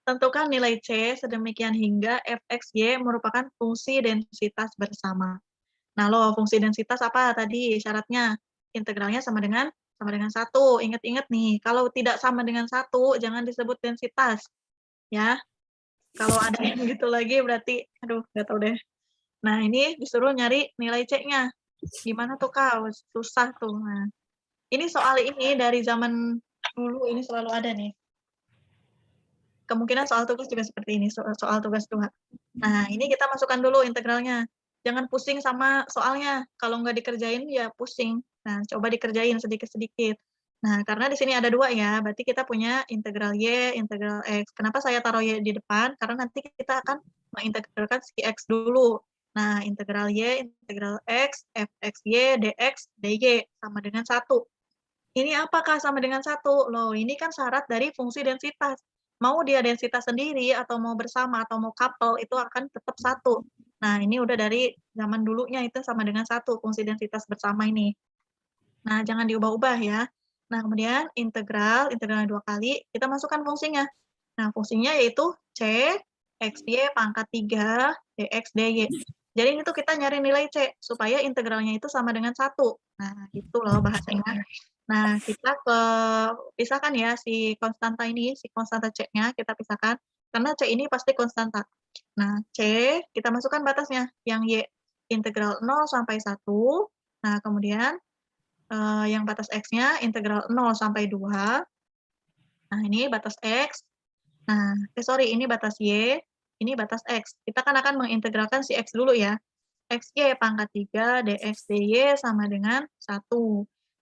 Tentukan nilai C sedemikian hingga fx,y merupakan fungsi densitas bersama. Nah, loh, fungsi densitas apa tadi syaratnya? Integralnya sama dengan 1. Ingat-ingat nih, kalau tidak sama dengan 1, jangan disebut densitas. Ya, kalau ada yang gitu lagi berarti, aduh, nggak tahu deh. Nah, ini disuruh nyari nilai C-nya. Gimana tuh, Kak? Susah tuh. Nah, ini soal ini dari zaman dulu ini selalu ada nih. Kemungkinan soal tugas juga seperti ini, soal tugas 2. Nah, ini kita masukkan dulu integralnya. Jangan pusing sama soalnya. Kalau nggak dikerjain, ya pusing. Nah, coba dikerjain sedikit-sedikit. Nah, karena di sini ada 2 ya, berarti kita punya integral Y, integral X. Kenapa saya taruh Y di depan? Karena nanti kita akan mengintegralkan si X dulu. Nah, integral Y, integral X, fxy, dx, dy, sama dengan 1. Ini apakah sama dengan 1? Loh, ini kan syarat dari fungsi densitas. Mau dia densitas sendiri, atau mau bersama, atau mau couple, itu akan tetap 1. Nah, ini udah dari zaman dulunya itu sama dengan 1, fungsi densitas bersama ini. Nah, jangan diubah-ubah ya. Nah, kemudian integralnya 2 kali, kita masukkan fungsinya. Nah, fungsinya yaitu C, XY pangkat 3, DX, DY. Jadi ini tuh kita nyari nilai C, supaya integralnya itu sama dengan 1. Nah, gitu loh bahasanya. Nah, kita pisahkan ya si konstanta ini, si konstanta C-nya kita pisahkan, karena C ini pasti konstanta. Nah, C kita masukkan batasnya, yang Y integral 0 sampai 1. Nah, kemudian yang batas X-nya integral 0 sampai 2. Nah, ini batas X. Nah, ini batas Y, ini batas X. Kita kan akan mengintegralkan si X dulu ya. XY pangkat 3 dx dy sama dengan 1.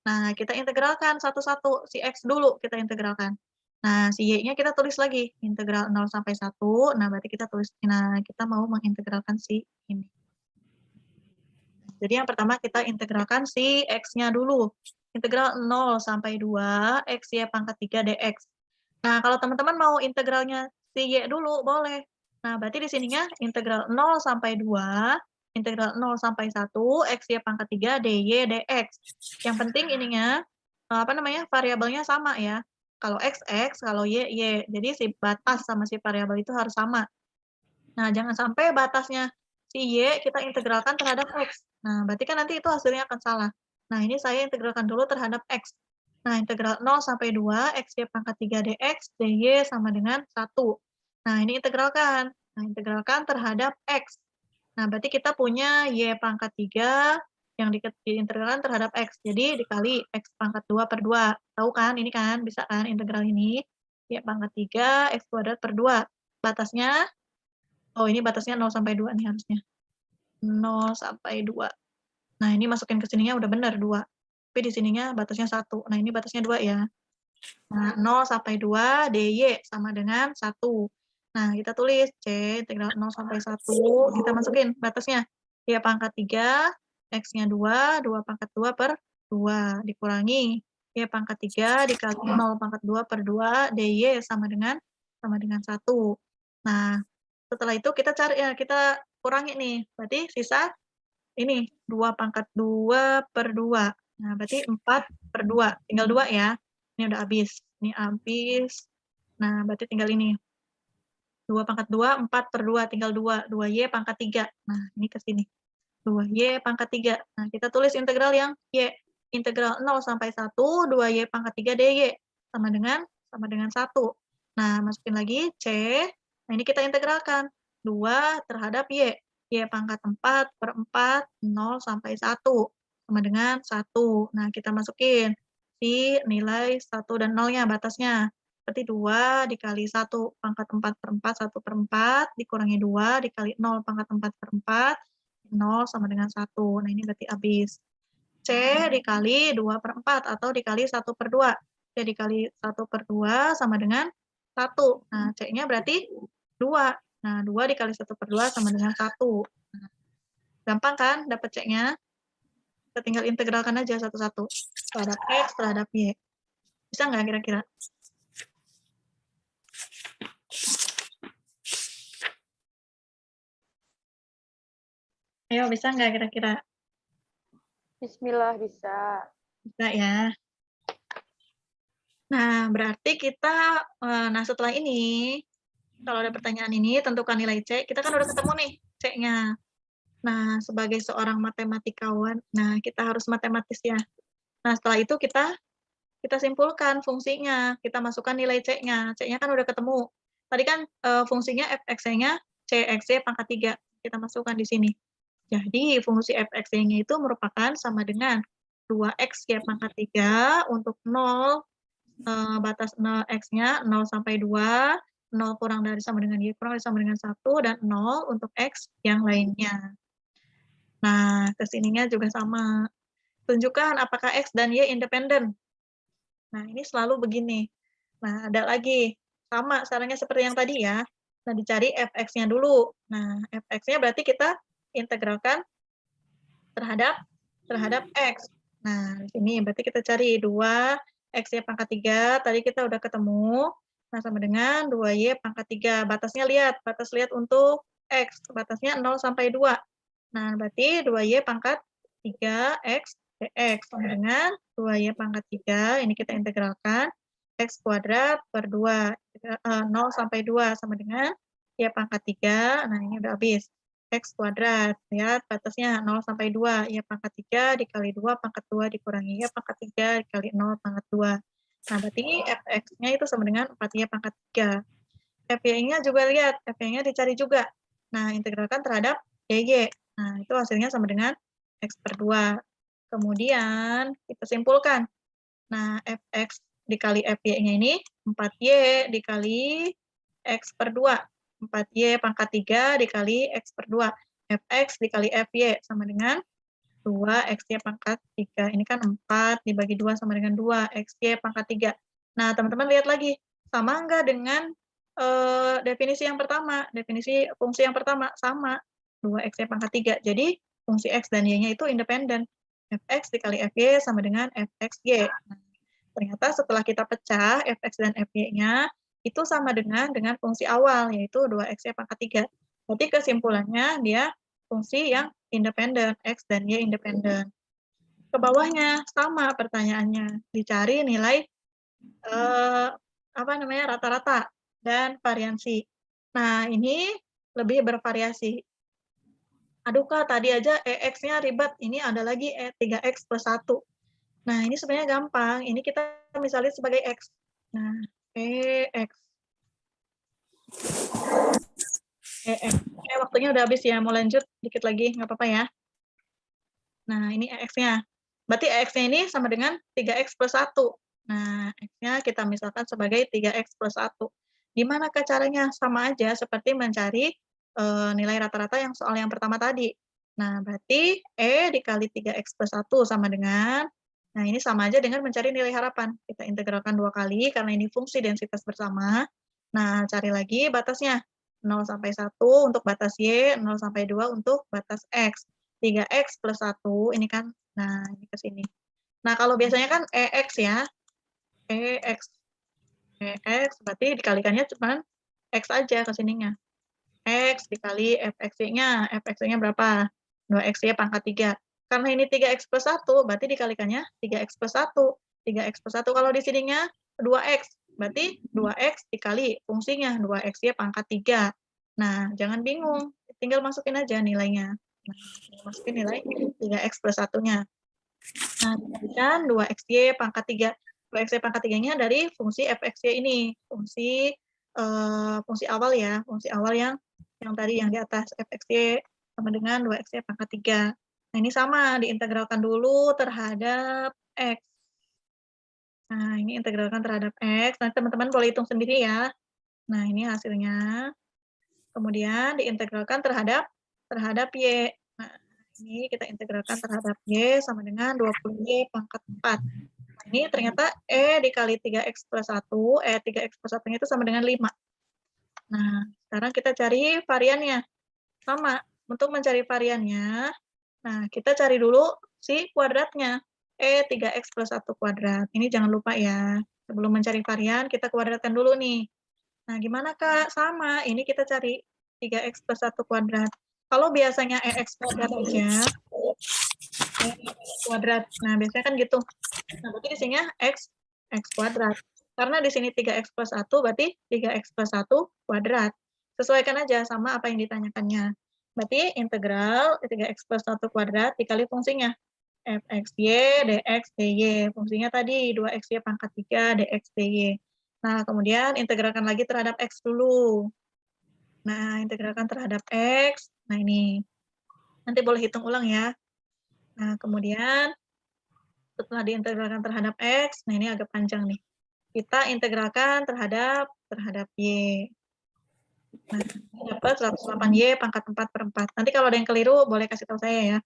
Nah, kita integralkan satu-satu. Si X dulu kita integralkan. Nah, si Y-nya kita tulis lagi. Integral 0 sampai 1. Nah, berarti kita tulis, nah, kita mau mengintegralkan si ini. Jadi yang pertama kita integralkan si X-nya dulu. Integral 0 sampai 2, XY pangkat 3 dx. Nah, kalau teman-teman mau integralnya si Y dulu, boleh. Nah, berarti di sininya integral 0 sampai 2, integral 0 sampai 1, XY pangkat 3, dy, dx. Yang penting ininya, variabelnya sama ya. Kalau X, X, kalau Y, Y. Jadi si batas sama si variabel itu harus sama. Nah, jangan sampai batasnya si Y kita integralkan terhadap X. Nah, berarti kan nanti itu hasilnya akan salah. Nah, ini saya integralkan dulu terhadap X. Nah, integral 0 sampai 2, XY pangkat 3 dx, dy sama dengan 1. Nah, ini integralkan. Nah, integralkan terhadap X. Nah, berarti kita punya Y pangkat 3 yang diintegralkan terhadap X. Jadi, dikali X pangkat 2 per 2. Tahu kan? Ini kan, bisa kan integral ini? Y pangkat 3, X kuadrat per 2. Batasnya, ini batasnya 0 sampai 2 nih harusnya. 0 sampai 2. Nah, ini masukin ke sininya udah benar 2. tapi di sininya batasnya 1. Nah, ini batasnya 2 ya. Nah, 0 sampai 2 dy sama dengan 1. Nah, kita tulis C integral 0 sampai 1, kita masukin batasnya. Y pangkat 3, X-nya 2, 2 pangkat 2 per 2, dikurangi Y pangkat 3 dikali 0 pangkat 2 per 2, dy sama dengan 1. Nah, setelah itu kita cari ya, kita kurangi nih, berarti sisa ini 2 pangkat 2 per 2. Nah, berarti 4 per 2, tinggal 2 ya. Ini udah habis. Ini habis. Nah, berarti tinggal ini. 2 pangkat 2, 4 per 2, tinggal 2. 2Y pangkat 3. Nah, ini ke sini. 2Y pangkat 3. Nah, kita tulis integral yang Y. Integral 0 sampai 1, 2Y pangkat 3 dy. Sama dengan 1. Nah, masukin lagi C. Nah, ini kita integralkan. 2 terhadap Y. Y pangkat 4 per 4, 0 sampai 1. Sama dengan 1. Nah, kita masukin si nilai 1 dan 0-nya, batasnya. Berarti 2 dikali 1 pangkat 4 per 4, 1 per 4, dikurangi 2 dikali 0 pangkat 4 per 4, 0 sama dengan 1. Nah, ini berarti habis. C dikali 2 per 4 atau dikali 1 per 2. C dikali 1 per 2 sama dengan 1. Nah, C-nya berarti 2. Nah, 2 dikali 1 per 2 sama dengan 1. Nah, gampang kan dapat C-nya? Kita tinggal integralkan aja satu-satu. Terhadap X, terhadap Y. Bisa nggak kira-kira? Ayo, bisa nggak kira-kira? Bismillah bisa. Bisa ya. Nah, berarti kita, nah setelah ini, kalau ada pertanyaan ini, tentukan nilai C, kita kan udah ketemu nih C-nya. Nah, sebagai seorang matematikawan, nah kita harus matematis ya. Nah, setelah itu kita simpulkan fungsinya, kita masukkan nilai C-nya. C-nya kan udah ketemu. Tadi kan fungsinya fx-nya cxy pangkat 3, kita masukkan di sini. Jadi fungsi fx-nya itu merupakan sama dengan 2x y pangkat 3 untuk 0, batas x-nya 0 sampai 2, 0 kurang dari sama dengan y kurang dari sama dengan 1, dan 0 untuk x yang lainnya. Nah, ke sininya juga sama. Tunjukkan apakah x dan y independen. Nah, ini selalu begini. Nah, ada lagi. Sama caranya seperti yang tadi ya. Nah, dicari fx-nya dulu. Nah, fx-nya berarti kita integralkan terhadap x. Nah, di sini berarti kita cari 2 x-y pangkat 3, tadi kita udah ketemu. Nah, sama dengan 2y pangkat 3. Batasnya lihat, batas lihat untuk x. Batasnya 0 sampai 2. Nah, berarti 2y pangkat 3x dx sama dengan 2y pangkat 3, ini kita integralkan, x kuadrat per 2, 0 sampai 2 sama dengan y pangkat 3, nah ini udah habis. X kuadrat, lihat batasnya 0 sampai 2, y pangkat 3 dikali 2 pangkat 2 dikurangi y pangkat 3 dikali 0 pangkat 2. Nah, berarti fx-nya itu sama dengan 4y pangkat 3. Fy-nya juga lihat, Fy-nya dicari juga. Nah, integralkan terhadap dy. Nah, itu hasilnya sama dengan x per 2. Kemudian kita simpulkan. Nah, fx dikali fy-nya ini 4y dikali x per 2. 4y pangkat 3 dikali x per 2. Fx dikali fy sama dengan 2xy pangkat 3. Ini kan 4 dibagi 2 sama dengan 2. Xy pangkat 3. Nah, teman-teman lihat lagi. Sama enggak dengan definisi yang pertama? Definisi fungsi yang pertama sama. 2xy pangkat 3. Jadi, fungsi x dan y-nya itu independen. Fx dikali fy sama dengan fxy. Nah, ternyata setelah kita pecah fx dan fy-nya, itu sama dengan fungsi awal, yaitu 2xy pangkat 3. Berarti kesimpulannya dia fungsi yang independen, x dan y independen. Ke bawahnya sama pertanyaannya, dicari nilai rata-rata dan variansi. Nah, ini lebih bervariasi. Aduh Kak, tadi aja EX-nya ribet, ini ada lagi 3x plus 1. Nah, ini sebenarnya gampang, ini kita misalnya sebagai X. Nah, EX. EX. Waktunya udah habis ya, mau lanjut dikit lagi, nggak apa-apa ya. Nah, ini EX-nya. Berarti EX-nya ini sama dengan 3x plus 1. Nah, X-nya kita misalkan sebagai 3x plus 1. Gimana Kak caranya? Sama aja seperti mencari nilai rata-rata yang soal yang pertama tadi. Nah, berarti E dikali 3x plus 1 sama dengan, Nah, ini sama aja dengan mencari nilai harapan. Kita integralkan 2 kali karena ini fungsi densitas bersama. Nah, cari lagi batasnya. 0 sampai 1 untuk batas Y, 0 sampai 2 untuk batas X. 3X plus 1, ini kan, nah ini ke sini. Nah, kalau biasanya kan EX ya, EX. EX berarti dikalikannya cuma X aja ke sininya. X dikali fxy-nya. Fxy-nya berapa? 2xy pangkat 3. Karena ini 3x plus 1, berarti dikalikannya 3x plus 1. 3x plus 1 kalau di sininya 2x, berarti 2x dikali fungsinya 2xy pangkat 3. Nah, jangan bingung, tinggal masukin aja nilainya. Nah, masukin nilai 3x plus 1-nya. Nah, dikalikan 2xy pangkat 3. 2xy pangkat 3-nya dari fungsi fxy ini, fungsi awal ya, fungsi awal yang tadi yang di atas fxy sama dengan 2xy pangkat 3. Nah, ini sama, diintegralkan dulu terhadap x. Nah, ini integralkan terhadap x. Nanti teman-teman boleh hitung sendiri ya. Nah, ini hasilnya. Kemudian diintegralkan terhadap y. Nah, ini kita integralkan terhadap y sama dengan 20y pangkat 4. Nah, ini ternyata E dikali 3x plus 1, 3x plus 1-nya itu sama dengan 5. Nah, sekarang kita cari variannya. Sama, untuk mencari variannya, nah kita cari dulu si kuadratnya. 3x plus 1 kuadrat. Ini jangan lupa ya, sebelum mencari varian, kita kuadratkan dulu nih. Nah, gimana Kak? Sama, ini kita cari 3x plus 1 kuadrat. Kalau biasanya EX kuadrat aja, kuadrat. Nah, biasanya kan gitu. Nah, berarti di sini X kuadrat. Karena di sini 3x plus 1, berarti 3x plus 1 kuadrat. Sesuaikan aja sama apa yang ditanyakannya. Berarti integral 3x plus 1 kuadrat dikali fungsinya. fxy dx dy. Fungsinya tadi 2xy pangkat 3 dx dy. Nah, kemudian integralkan lagi terhadap x dulu. Nah, integralkan terhadap x. Nah, ini. Nanti boleh hitung ulang ya. Nah, kemudian setelah diintegralkan terhadap x, nah ini agak panjang nih. Kita integralkan terhadap y. Nah, ini dapat 108y pangkat 4 per 4. Nanti kalau ada yang keliru, boleh kasih tahu saya ya.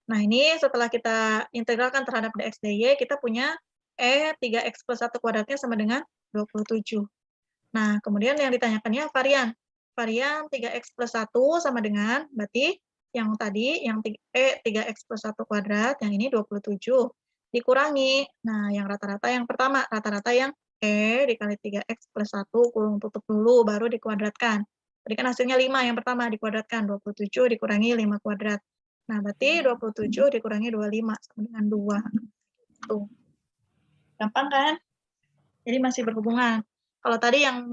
Nah, ini setelah kita integralkan terhadap dx dy, kita punya 3x plus 1 kuadratnya sama dengan 27. Nah, kemudian yang ditanyakannya varian. Varian 3x plus 1 sama dengan, berarti yang tadi, yang 3x plus 1 kuadrat, yang ini 27. Dikurangi, nah yang rata-rata yang pertama, rata-rata yang dikali 3x plus 1, kurung tutup dulu, baru dikuadratkan. Tadi kan hasilnya 5, yang pertama dikuadratkan, 27 dikurangi 5 kuadrat. Nah, berarti 27 dikurangi 25, sama dengan 2. Tuh. Gampang kan? Jadi masih berhubungan. Kalau tadi yang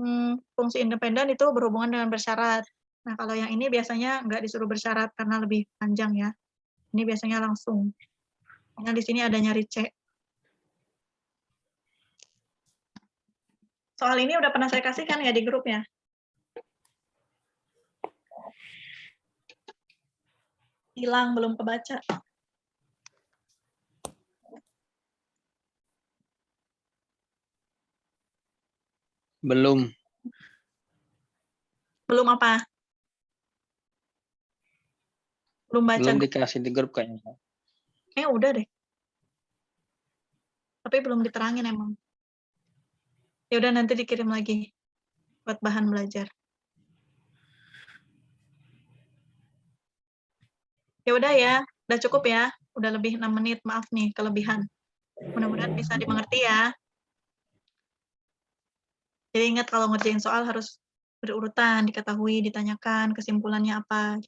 fungsi independen itu berhubungan dengan bersyarat. Nah, kalau yang ini biasanya nggak disuruh bersyarat karena lebih panjang ya. Ini biasanya langsung. Karena di sini ada nyari C. Soal ini udah pernah saya kasihkan ya di grup ya? Hilang, belum kebaca. Belum. Belum apa? Belum baca. Belum dikasih di grup kayaknya. Udah deh. Tapi belum diterangin emang. Ya udah nanti dikirim lagi buat bahan belajar. Ya udah ya, udah cukup ya. Udah lebih 6 menit, maaf nih kelebihan. Mudah-mudahan bisa dimengerti ya. Jadi ingat kalau ngerjain soal harus berurutan, diketahui, ditanyakan kesimpulannya apa.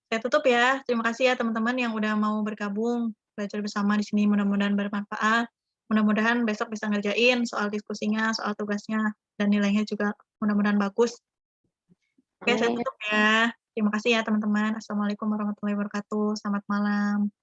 Saya tutup ya. Terima kasih ya teman-teman yang udah mau bergabung belajar bersama di sini. Mudah-mudahan bermanfaat. Mudah-mudahan besok bisa ngerjain soal diskusinya, soal tugasnya, dan nilainya juga mudah-mudahan bagus. Oke, saya tutup ya. Terima kasih ya teman-teman. Assalamualaikum warahmatullahi wabarakatuh. Selamat malam.